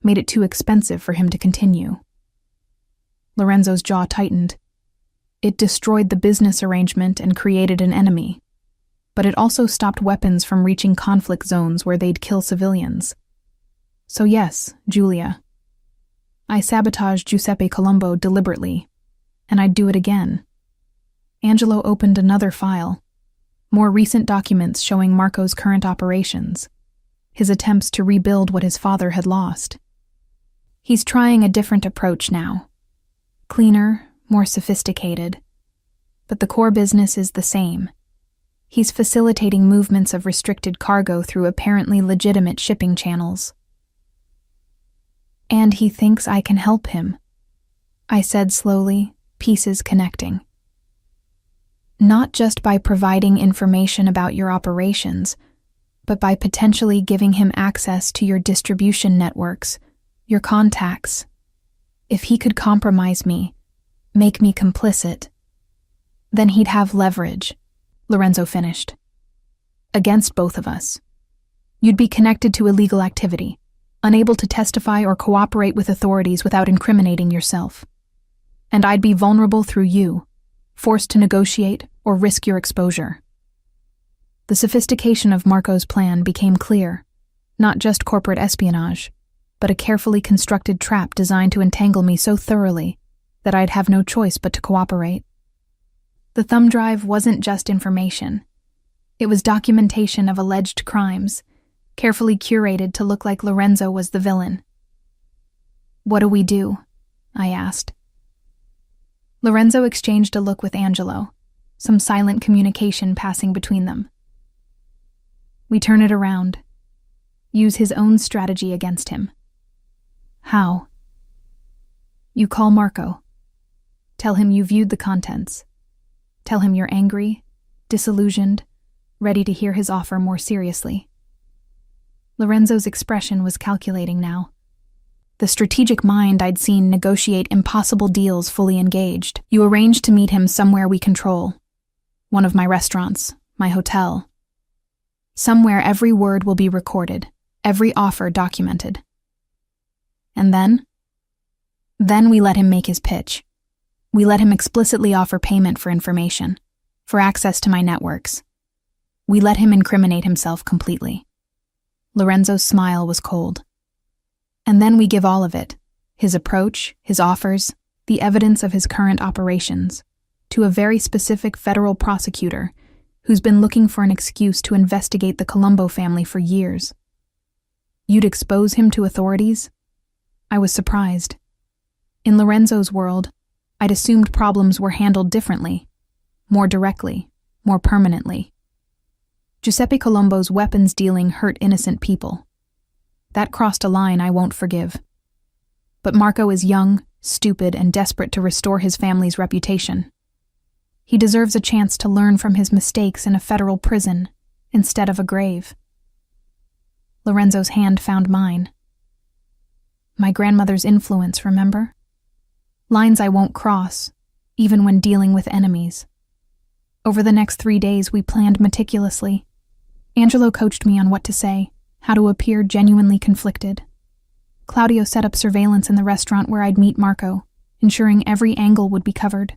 S1: made it too expensive for him to continue. Lorenzo's jaw tightened. It destroyed the business arrangement and created an enemy, but it also stopped weapons from reaching conflict zones where they'd kill civilians. So yes, Julia, I sabotaged Giuseppe Colombo deliberately, and I'd do it again. Angelo opened another file, more recent documents showing Marco's current operations, his attempts to rebuild what his father had lost. He's trying a different approach now. Cleaner, more sophisticated. But the core business is the same. He's facilitating movements of restricted cargo through apparently legitimate shipping channels. And he thinks I can help him, I said slowly, pieces connecting. Not just by providing information about your operations, but by potentially giving him access to your distribution networks, your contacts. If he could compromise me, make me complicit, then he'd have leverage, Lorenzo finished. Against both of us. You'd be connected to illegal activity, unable to testify or cooperate with authorities without incriminating yourself. And I'd be vulnerable through you, forced to negotiate or risk your exposure. The sophistication of Marco's plan became clear, not just corporate espionage, but a carefully constructed trap designed to entangle me so thoroughly that I'd have no choice but to cooperate. The thumb drive wasn't just information. It was documentation of alleged crimes, carefully curated to look like Lorenzo was the villain. What do we do? I asked. Lorenzo exchanged a look with Angelo, some silent communication passing between them. We turn it around. Use his own strategy against him. How? You call Marco. Tell him you viewed the contents. Tell him you're angry, disillusioned, ready to hear his offer more seriously. Lorenzo's expression was calculating now. The strategic mind I'd seen negotiate impossible deals fully engaged. You arranged to meet him somewhere we control. One of my restaurants, my hotel. Somewhere every word will be recorded, every offer documented. And then? Then we let him make his pitch. We let him explicitly offer payment for information, for access to my networks. We let him incriminate himself completely. Lorenzo's smile was cold. And then we give all of it, his approach, his offers, the evidence of his current operations, to a very specific federal prosecutor who's been looking for an excuse to investigate the Colombo family for years. You'd expose him to authorities? I was surprised. In Lorenzo's world, I'd assumed problems were handled differently, more directly, more permanently. Giuseppe Colombo's weapons dealing hurt innocent people. That crossed a line I won't forgive. But Marco is young, stupid, and desperate to restore his family's reputation. He deserves a chance to learn from his mistakes in a federal prison instead of a grave. Lorenzo's hand found mine. My grandmother's influence, remember? Lines I won't cross, even when dealing with enemies. Over the next 3 days, we planned meticulously. Angelo coached me on what to say, how to appear genuinely conflicted. Claudio set up surveillance in the restaurant where I'd meet Marco, ensuring every angle would be covered.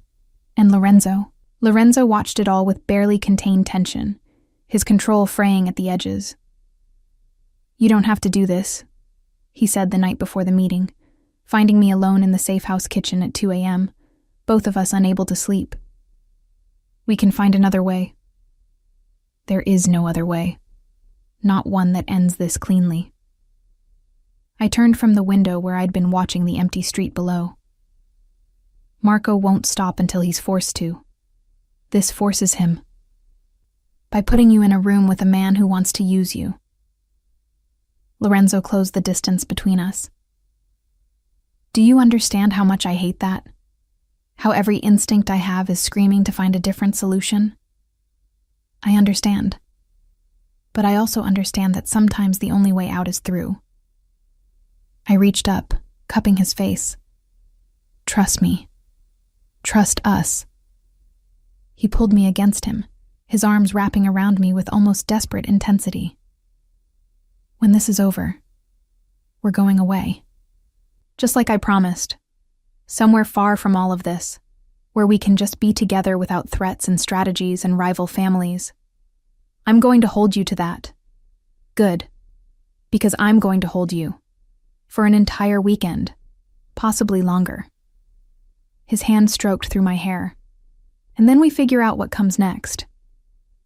S1: And Lorenzo watched it all with barely contained tension, his control fraying at the edges. You don't have to do this, he said the night before the meeting, finding me alone in the safe house kitchen at 2 a.m., both of us unable to sleep. We can find another way. There is no other way. Not one that ends this cleanly. I turned from the window where I'd been watching the empty street below. Marco won't stop until he's forced to. This forces him. By putting you in a room with a man who wants to use you. Lorenzo closed the distance between us. Do you understand how much I hate that? How every instinct I have is screaming to find a different solution? I understand. But I also understand that sometimes the only way out is through. I reached up, cupping his face. Trust me. Trust us. He pulled me against him, his arms wrapping around me with almost desperate intensity. When this is over, we're going away. Just like I promised. Somewhere far from all of this, where we can just be together without threats and strategies and rival families. I'm going to hold you to that. Good. Because I'm going to hold you. For an entire weekend. Possibly longer. His hand stroked through my hair. And then we figure out what comes next.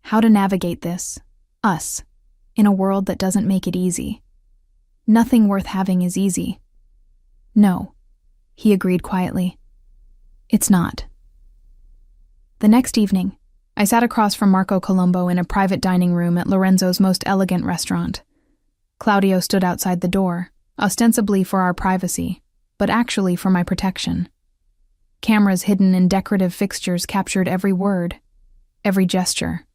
S1: How to navigate this, us, in a world that doesn't make it easy. Nothing worth having is easy. No, he agreed quietly. It's not. The next evening, I sat across from Marco Colombo in a private dining room at Lorenzo's most elegant restaurant. Claudio stood outside the door, ostensibly for our privacy, but actually for my protection. Cameras hidden in decorative fixtures captured every word, every gesture.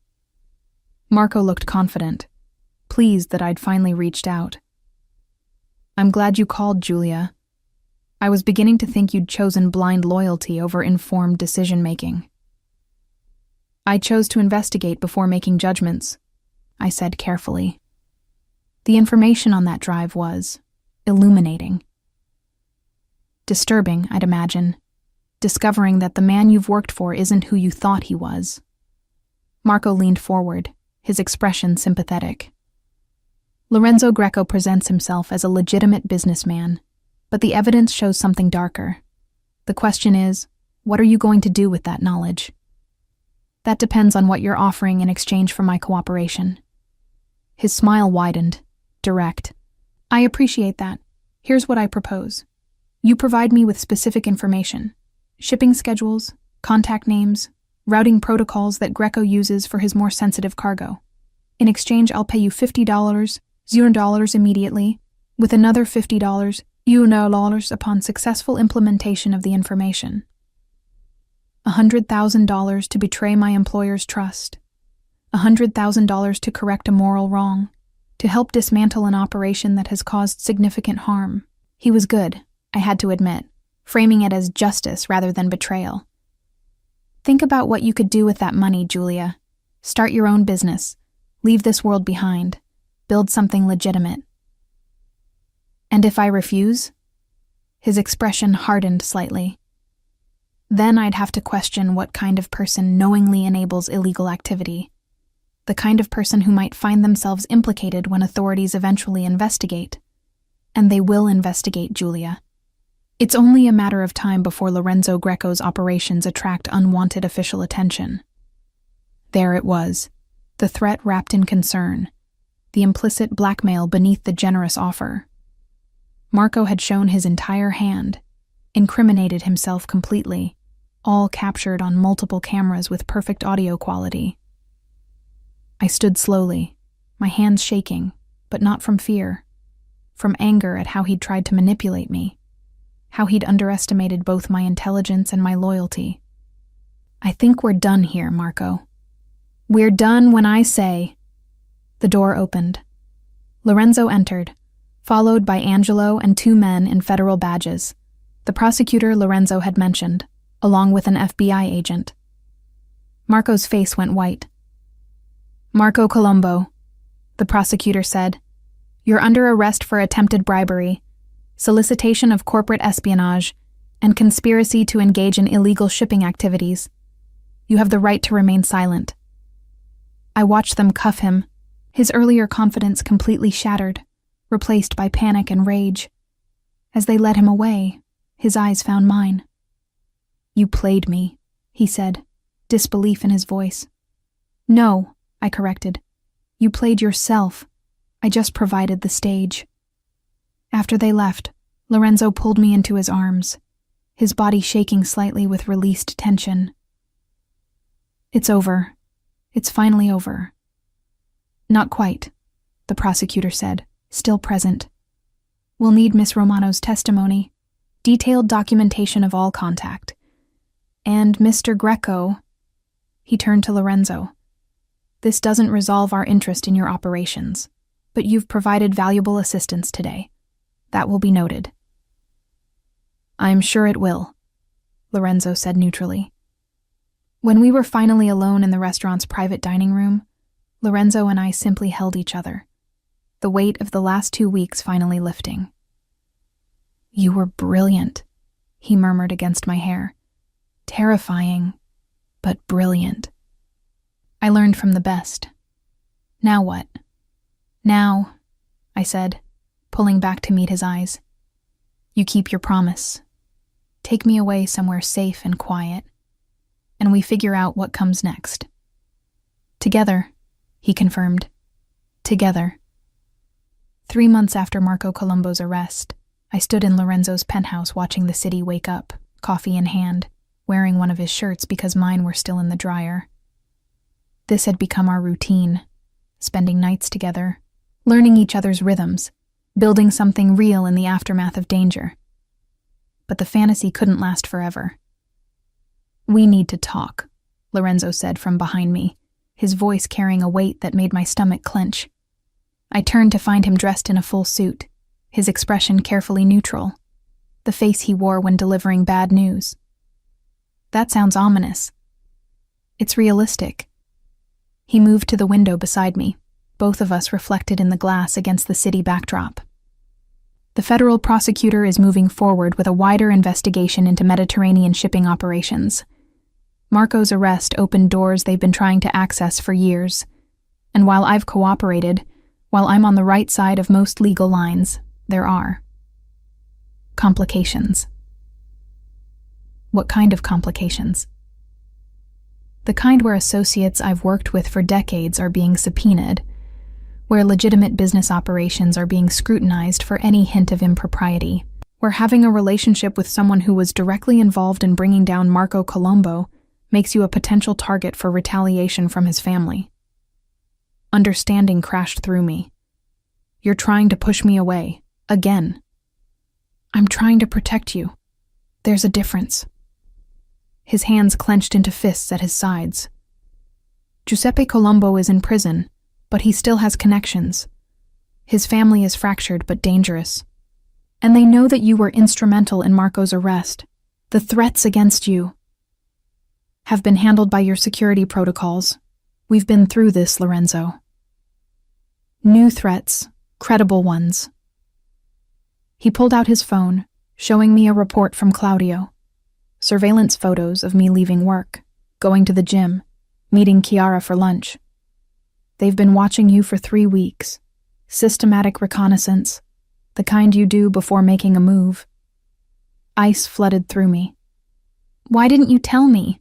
S1: Marco looked confident, pleased that I'd finally reached out. I'm glad you called, Julia. I was beginning to think you'd chosen blind loyalty over informed decision-making. I chose to investigate before making judgments, I said carefully. The information on that drive was illuminating. Disturbing, I'd imagine, discovering that the man you've worked for isn't who you thought he was. Marco leaned forward, his expression sympathetic. Lorenzo Greco presents himself as a legitimate businessman, but the evidence shows something darker. The question is, what are you going to do with that knowledge? That depends on what you're offering in exchange for my cooperation. His smile widened, direct. I appreciate that. Here's what I propose. You provide me with specific information. Shipping schedules, contact names, routing protocols that Greco uses for his more sensitive cargo. In exchange, I'll pay you $50, $0 immediately, with another $50, $0 upon successful implementation of the information. $100,000 to betray my employer's trust. $100,000 to correct a moral wrong. to help dismantle an operation that has caused significant harm. He was good, I had to admit, framing it as justice rather than betrayal. Think about what you could do with that money, Julia. Start your own business. Leave this world behind. Build something legitimate. And if I refuse? His expression hardened slightly. Then I'd have to question what kind of person knowingly enables illegal activity. The kind of person who might find themselves implicated when authorities eventually investigate. And they will investigate, Julia. It's only a matter of time before Lorenzo Greco's operations attract unwanted official attention. There it was, the threat wrapped in concern, the implicit blackmail beneath the generous offer. Marco had shown his entire hand, incriminated himself completely, all captured on multiple cameras with perfect audio quality. I stood slowly, my hands shaking, but not from fear, from anger at how he'd tried to manipulate me, how he'd underestimated both my intelligence and my loyalty. I think we're done here, Marco. We're done when I say. The door opened. Lorenzo entered, followed by Angelo and 2 men in federal badges, the prosecutor Lorenzo had mentioned, along with an FBI agent. Marco's face went white. Marco Colombo, the prosecutor said, you're under arrest for attempted bribery, solicitation of corporate espionage, and conspiracy to engage in illegal shipping activities. You have the right to remain silent. I watched them cuff him, his earlier confidence completely shattered, replaced by panic and rage. As they led him away, his eyes found mine. You played me, he said, disbelief in his voice. No, I corrected. You played yourself. I just provided the stage. After they left, Lorenzo pulled me into his arms, his body shaking slightly with released tension. It's over. It's finally over. Not quite, the prosecutor said, still present. We'll need Miss Romano's testimony, detailed documentation of all contact. And Mr. Greco, he turned to Lorenzo. This doesn't resolve our interest in your operations, but you've provided valuable assistance today. That will be noted. I'm sure it will, Lorenzo said neutrally. When we were finally alone in the restaurant's private dining room, Lorenzo and I simply held each other, the weight of the last 2 weeks finally lifting. You were brilliant, he murmured against my hair. Terrifying, but brilliant. I learned from the best. Now what? Now, I said, pulling back to meet his eyes. You keep your promise. Take me away somewhere safe and quiet, and we figure out what comes next. Together, he confirmed. Together. 3 months after Marco Colombo's arrest, I stood in Lorenzo's penthouse watching the city wake up, coffee in hand, wearing one of his shirts because mine were still in the dryer. This had become our routine, spending nights together, learning each other's rhythms, building something real in the aftermath of danger. But the fantasy couldn't last forever. We need to talk, Lorenzo said from behind me, his voice carrying a weight that made my stomach clench. I turned to find him dressed in a full suit, his expression carefully neutral, the face he wore when delivering bad news. That sounds ominous. It's realistic. He moved to the window beside me, both of us reflected in the glass against the city backdrop. The federal prosecutor is moving forward with a wider investigation into Mediterranean shipping operations. Marco's arrest opened doors they've been trying to access for years, and while I've cooperated, while I'm on the right side of most legal lines, there are complications. What kind of complications? The kind where associates I've worked with for decades are being subpoenaed, where legitimate business operations are being scrutinized for any hint of impropriety, where having a relationship with someone who was directly involved in bringing down Marco Colombo makes you a potential target for retaliation from his family. Understanding crashed through me. You're trying to push me away, again. I'm trying to protect you. There's a difference. His hands clenched into fists at his sides. Giuseppe Colombo is in prison, but he still has connections. His family is fractured but dangerous. And they know that you were instrumental in Marco's arrest. The threats against you have been handled by your security protocols. We've been through this, Lorenzo. New threats, credible ones. He pulled out his phone, showing me a report from Claudio. Surveillance photos of me leaving work, going to the gym, meeting Chiara for lunch. They've been watching you for 3 weeks. Systematic reconnaissance, the kind you do before making a move. Ice flooded through me. Why didn't you tell me?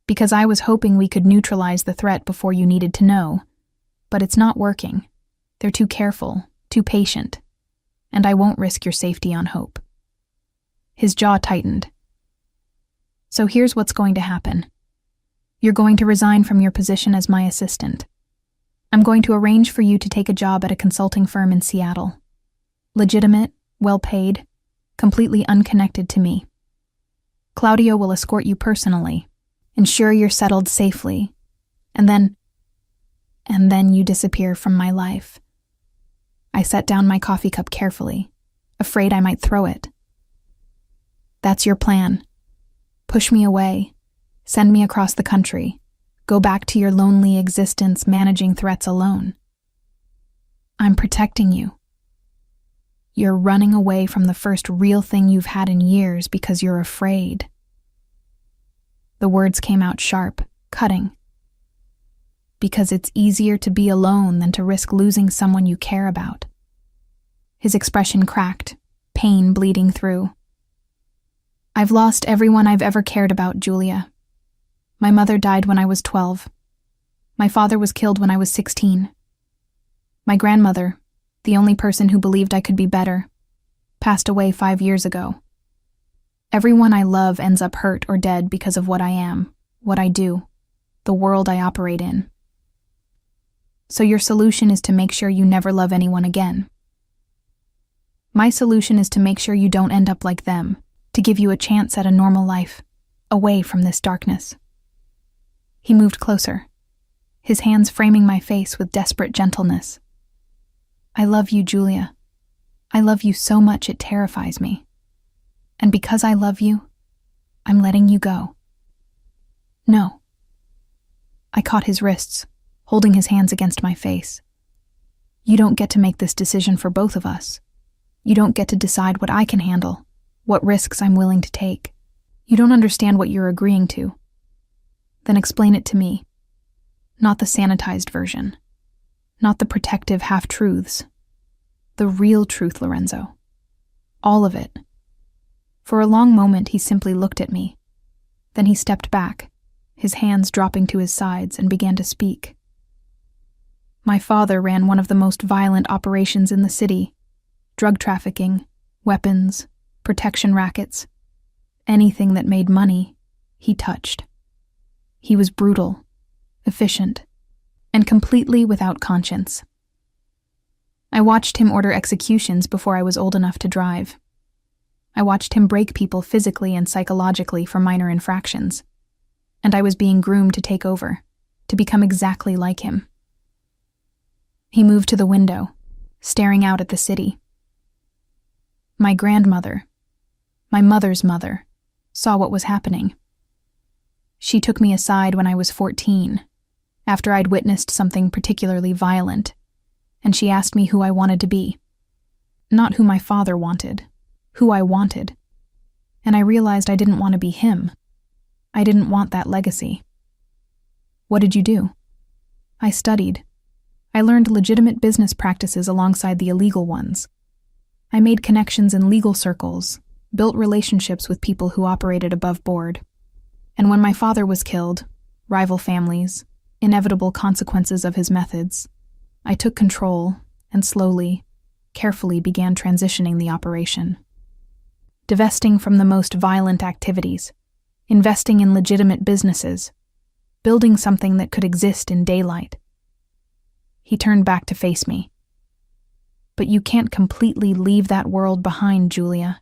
S1: Because I was hoping we could neutralize the threat before you needed to know. But it's not working. They're too careful, too patient. And I won't risk your safety on hope. His jaw tightened. So here's what's going to happen. You're going to resign from your position as my assistant. I'm going to arrange for you to take a job at a consulting firm in Seattle. Legitimate, well-paid, completely unconnected to me. Claudio will escort you personally, ensure you're settled safely, and then you disappear from my life. I set down my coffee cup carefully, afraid I might throw it. That's your plan. Push me away, send me across the country, go back to your lonely existence managing threats alone. I'm protecting you. You're running away from the first real thing you've had in years because you're afraid. The words came out sharp, cutting. Because it's easier to be alone than to risk losing someone you care about. His expression cracked, pain bleeding through. I've lost everyone I've ever cared about, Julia. My mother died when I was 12. My father was killed when I was 16. My grandmother, the only person who believed I could be better, passed away 5 years ago. Everyone I love ends up hurt or dead because of what I am, what I do, the world I operate in. So your solution is to make sure you never love anyone again. My solution is to make sure you don't end up like them, to give you a chance at a normal life, away from this darkness. He moved closer, his hands framing my face with desperate gentleness. I love you, Julia. I love you so much it terrifies me. And because I love you, I'm letting you go. No. I caught his wrists, holding his hands against my face. You don't get to make this decision for both of us. You don't get to decide what I can handle, what risks I'm willing to take. You don't understand what you're agreeing to. Then explain it to me. Not the sanitized version. Not the protective half-truths. The real truth, Lorenzo. All of it. For a long moment, he simply looked at me. Then he stepped back, his hands dropping to his sides, and began to speak. My father ran one of the most violent operations in the city. Drug trafficking, weapons, protection rackets. Anything that made money, he touched. He was brutal, efficient, and completely without conscience. I watched him order executions before I was old enough to drive. I watched him break people physically and psychologically for minor infractions. And I was being groomed to take over, to become exactly like him. He moved to the window, staring out at the city. My grandmother, my mother's mother, saw what was happening. She took me aside when I was 14, after I'd witnessed something particularly violent, and she asked me who I wanted to be. Not who my father wanted, who I wanted. And I realized I didn't want to be him. I didn't want that legacy. What did you do? I studied. I learned legitimate business practices alongside the illegal ones. I made connections in legal circles, built relationships with people who operated above board. And when my father was killed, rival families, inevitable consequences of his methods, I took control and slowly, carefully began transitioning the operation. Divesting from the most violent activities, investing in legitimate businesses, building something that could exist in daylight. He turned back to face me. But you can't completely leave that world behind, Julia.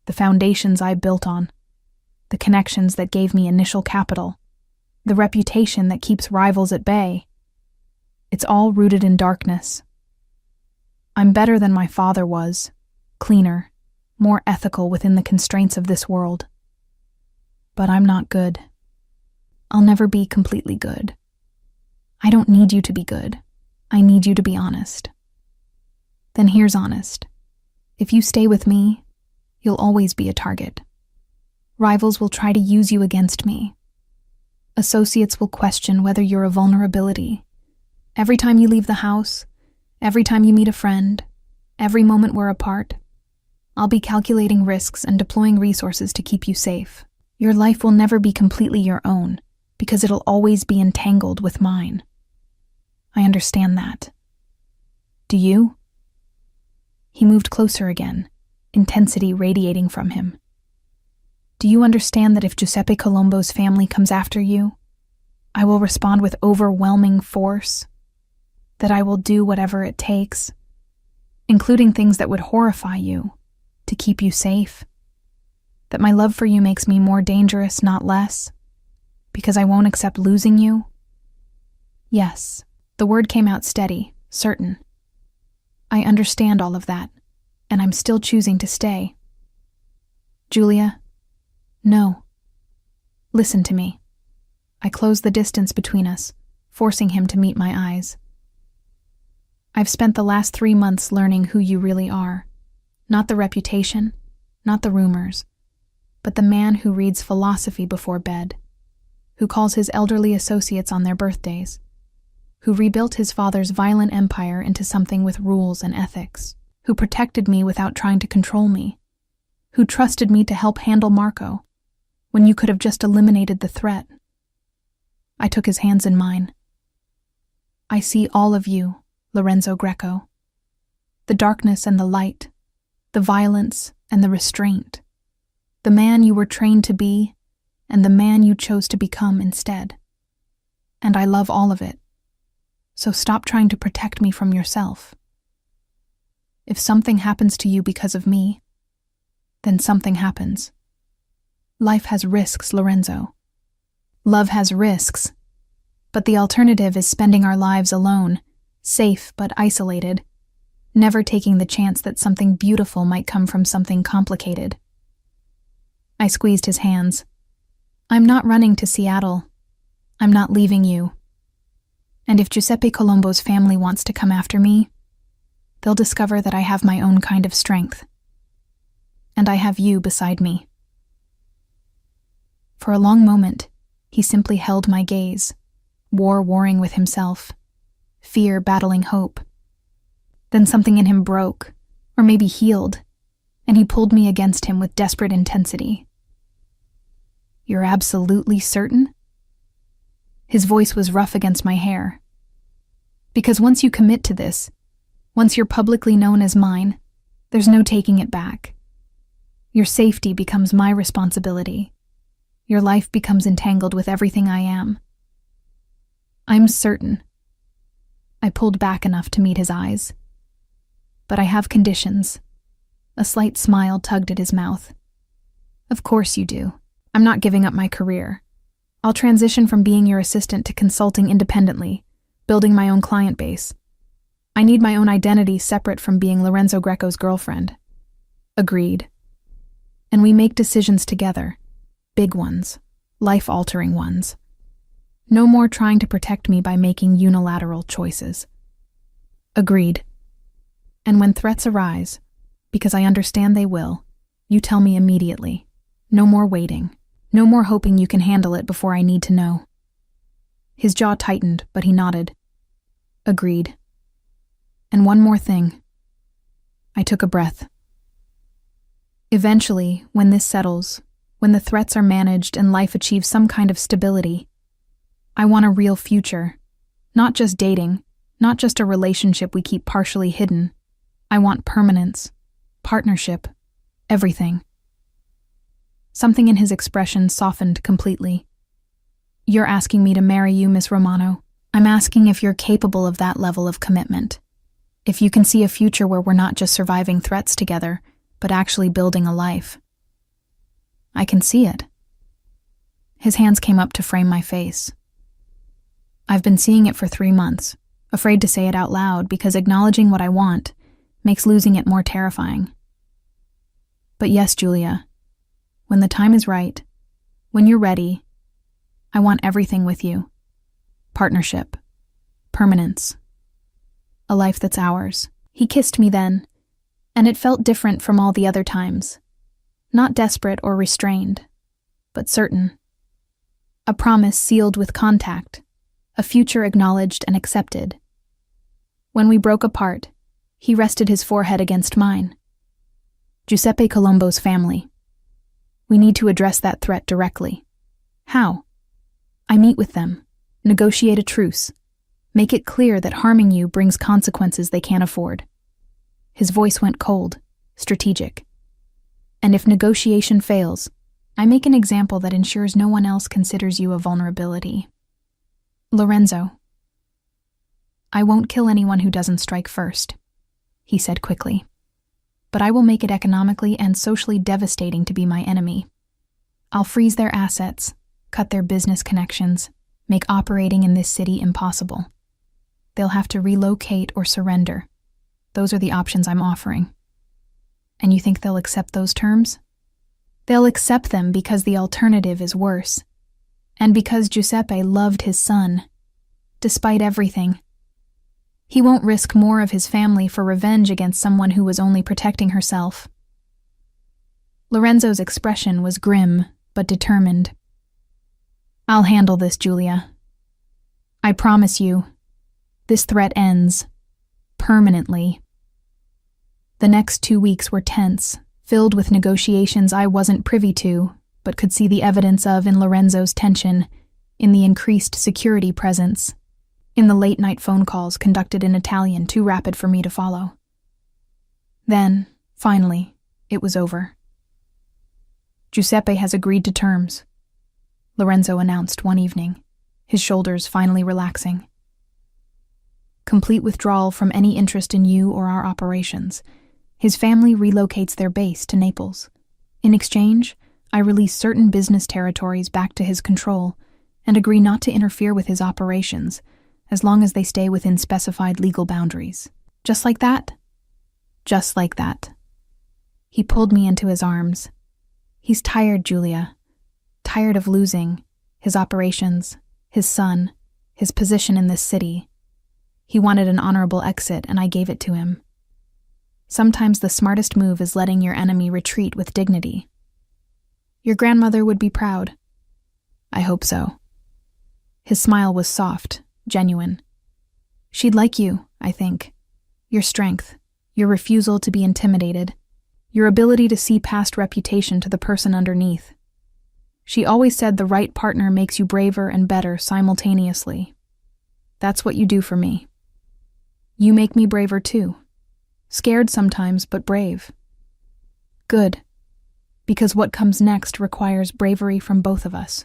S1: The foundations I built on, the connections that gave me initial capital, the reputation that keeps rivals at bay, it's all rooted in darkness. I'm better than my father was, cleaner, more ethical within the constraints of this world. But I'm not good. I'll never be completely good. I don't need you to be good. I need you to be honest. Then here's honest. If you stay with me, you'll always be a target. Rivals will try to use you against me. Associates will question whether you're a vulnerability. Every time you leave the house, every time you meet a friend, every moment we're apart, I'll be calculating risks and deploying resources to keep you safe. Your life will never be completely your own, because it'll always be entangled with mine. I understand that. Do you? He moved closer again, intensity radiating from him. Do you understand that if Giuseppe Colombo's family comes after you, I will respond with overwhelming force? That I will do whatever it takes, including things that would horrify you, to keep you safe? That my love for you makes me more dangerous, not less, because I won't accept losing you? Yes, the word came out steady, certain. I understand all of that, and I'm still choosing to stay. Julia, no. Listen to me. I close the distance between us, forcing him to meet my eyes. I've spent the last 3 months learning who you really are. Not the reputation, not the rumors, but the man who reads philosophy before bed, who calls his elderly associates on their birthdays, who rebuilt his father's violent empire into something with rules and ethics, who protected me without trying to control me, who trusted me to help handle Marco, when you could have just eliminated the threat. I took his hands in mine. I see all of you, Lorenzo Greco. The darkness and the light, the violence and the restraint, the man you were trained to be, and the man you chose to become instead. And I love all of it. So stop trying to protect me from yourself. If something happens to you because of me, then something happens. Life has risks, Lorenzo. Love has risks, but the alternative is spending our lives alone, safe but isolated, never taking the chance that something beautiful might come from something complicated. I squeezed his hands. I'm not running to Seattle. I'm not leaving you. And if Giuseppe Colombo's family wants to come after me, they'll discover that I have my own kind of strength. And I have you beside me. For a long moment, he simply held my gaze, war warring with himself, fear battling hope. Then something in him broke, or maybe healed, and he pulled me against him with desperate intensity. You're absolutely certain? His voice was rough against my hair. Because once you commit to this, once you're publicly known as mine, there's no taking it back. Your safety becomes my responsibility. Your life becomes entangled with everything I am. I'm certain. I pulled back enough to meet his eyes. But I have conditions. A slight smile tugged at his mouth. Of course you do. I'm not giving up my career. I'll transition from being your assistant to consulting independently, building my own client base. I need my own identity separate from being Lorenzo Greco's girlfriend. Agreed. And we make decisions together. Big ones. Life-altering ones. No more trying to protect me by making unilateral choices. Agreed. And when threats arise, because I understand they will, you tell me immediately. No more waiting. No more hoping you can handle it before I need to know. His jaw tightened, but he nodded. Agreed. And one more thing. I took a breath. Eventually, when this settles, when the threats are managed and life achieves some kind of stability, I want a real future. Not just dating, not just a relationship we keep partially hidden. I want permanence, partnership, everything. Something in his expression softened completely. You're asking me to marry you, Miss Romano. I'm asking if you're capable of that level of commitment. If you can see a future where we're not just surviving threats together, but actually building a life. I can see it. His hands came up to frame my face. I've been seeing it for 3 months, afraid to say it out loud because acknowledging what I want, makes losing it more terrifying. But yes, Julia, when the time is right, when you're ready, I want everything with you. Partnership, permanence, a life that's ours. He kissed me then, and it felt different from all the other times. Not desperate or restrained, but certain. A promise sealed with contact, a future acknowledged and accepted. When we broke apart, he rested his forehead against mine. Giuseppe Colombo's family. We need to address that threat directly. How? I meet with them, negotiate a truce, make it clear that harming you brings consequences they can't afford. His voice went cold, strategic. And if negotiation fails, I make an example that ensures no one else considers you a vulnerability. Lorenzo, I won't kill anyone who doesn't strike first, he said quickly. But I will make it economically and socially devastating to be my enemy. I'll freeze their assets, cut their business connections, make operating in this city impossible. They'll have to relocate or surrender. Those are the options I'm offering. And you think they'll accept those terms? They'll accept them because the alternative is worse. And because Giuseppe loved his son, despite everything. He won't risk more of his family for revenge against someone who was only protecting herself. Lorenzo's expression was grim, but determined. I'll handle this, Julia. I promise you, this threat ends. Permanently. The next 2 weeks were tense, filled with negotiations I wasn't privy to, but could see the evidence of in Lorenzo's tension, in the increased security presence, in the late-night phone calls conducted in Italian too rapid for me to follow. Then, finally, it was over. Giuseppe has agreed to terms, Lorenzo announced one evening, his shoulders finally relaxing. Complete withdrawal from any interest in you or our operations. His family relocates their base to Naples. In exchange, I release certain business territories back to his control and agree not to interfere with his operations as long as they stay within specified legal boundaries. Just like that? Just like that. He pulled me into his arms. He's tired, Julia. Tired of losing his operations, his son, his position in this city. He wanted an honorable exit, and I gave it to him. Sometimes the smartest move is letting your enemy retreat with dignity. Your grandmother would be proud. I hope so. His smile was soft, genuine. She'd like you, I think. Your strength, your refusal to be intimidated, your ability to see past reputation to the person underneath. She always said the right partner makes you braver and better simultaneously. That's what you do for me. You make me braver too. Scared sometimes, but brave. Good. Because what comes next requires bravery from both of us.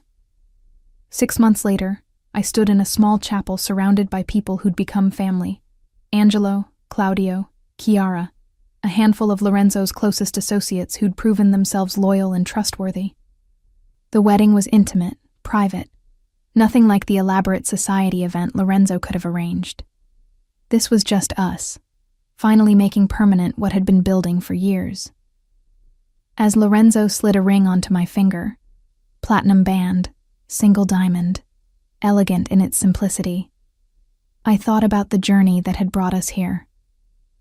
S1: 6 months later, I stood in a small chapel surrounded by people who'd become family. Angelo, Claudio, Chiara, a handful of Lorenzo's closest associates who'd proven themselves loyal and trustworthy. The wedding was intimate, private, nothing like the elaborate society event Lorenzo could have arranged. This was just us, finally making permanent what had been building for years. As Lorenzo slid a ring onto my finger, platinum band, single diamond, elegant in its simplicity, I thought about the journey that had brought us here.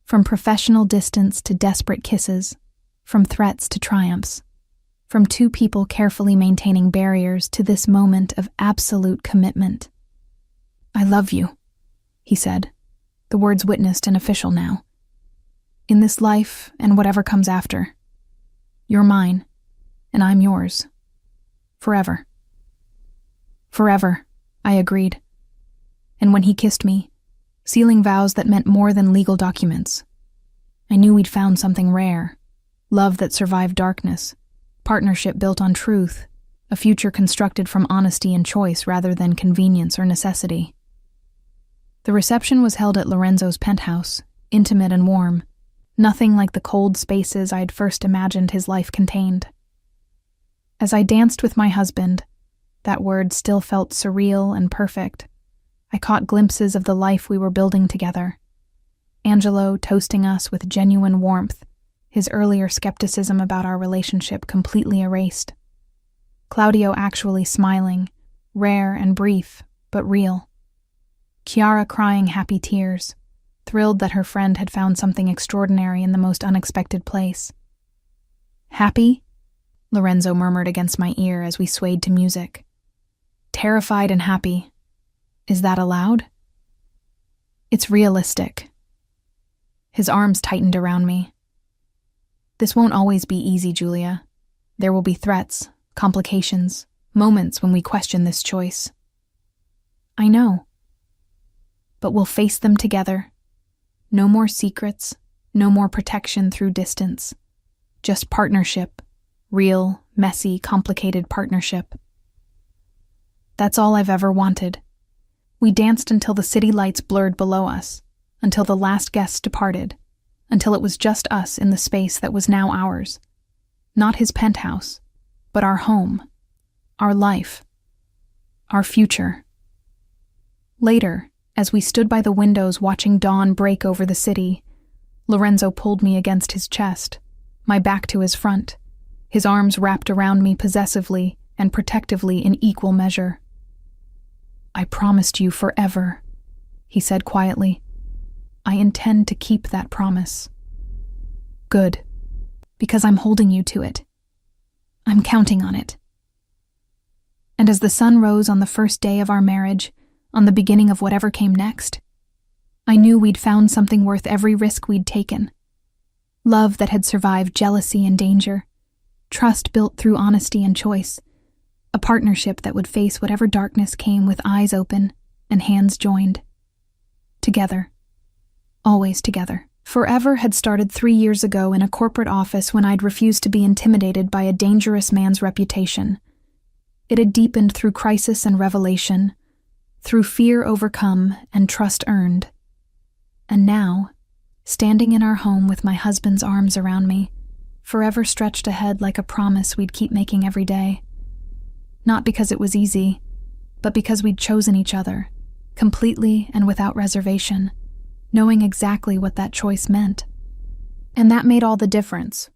S1: From professional distance to desperate kisses, from threats to triumphs, from two people carefully maintaining barriers to this moment of absolute commitment. I love you, he said, the words witnessed and official now. In this life and whatever comes after. You're mine, and I'm yours. Forever. Forever, I agreed. And when he kissed me, sealing vows that meant more than legal documents, I knew we'd found something rare, love that survived darkness, partnership built on truth, a future constructed from honesty and choice rather than convenience or necessity. The reception was held at Lorenzo's penthouse, intimate and warm, nothing like the cold spaces I'd first imagined his life contained. As I danced with my husband, that word still felt surreal and perfect. I caught glimpses of the life we were building together. Angelo toasting us with genuine warmth, his earlier skepticism about our relationship completely erased. Claudio actually smiling, rare and brief, but real. Chiara crying happy tears, thrilled that her friend had found something extraordinary in the most unexpected place. Happy? Lorenzo murmured against my ear as we swayed to music. Terrified and happy. Is that allowed? It's realistic. His arms tightened around me. This won't always be easy, Julia. There will be threats, complications, moments when we question this choice. I know. But we'll face them together. No more secrets, no more protection through distance. Just partnership. Real, messy, complicated partnership. That's all I've ever wanted. We danced until the city lights blurred below us, until the last guests departed, until it was just us in the space that was now ours. Not his penthouse, but our home, our life, our future. Later, as we stood by the windows watching dawn break over the city, Lorenzo pulled me against his chest, my back to his front, his arms wrapped around me possessively and protectively in equal measure. I promised you forever, he said quietly. I intend to keep that promise. Good, because I'm holding you to it. I'm counting on it. And as the sun rose on the first day of our marriage, on the beginning of whatever came next, I knew we'd found something worth every risk we'd taken. Love that had survived jealousy and danger, trust built through honesty and choice, a partnership that would face whatever darkness came with eyes open and hands joined. Together. Always together. Forever had started 3 years ago in a corporate office when I'd refused to be intimidated by a dangerous man's reputation. It had deepened through crisis and revelation, through fear overcome and trust earned. And now, standing in our home with my husband's arms around me, forever stretched ahead like a promise we'd keep making every day. Not because it was easy, but because we'd chosen each other, completely and without reservation, knowing exactly what that choice meant. And that made all the difference,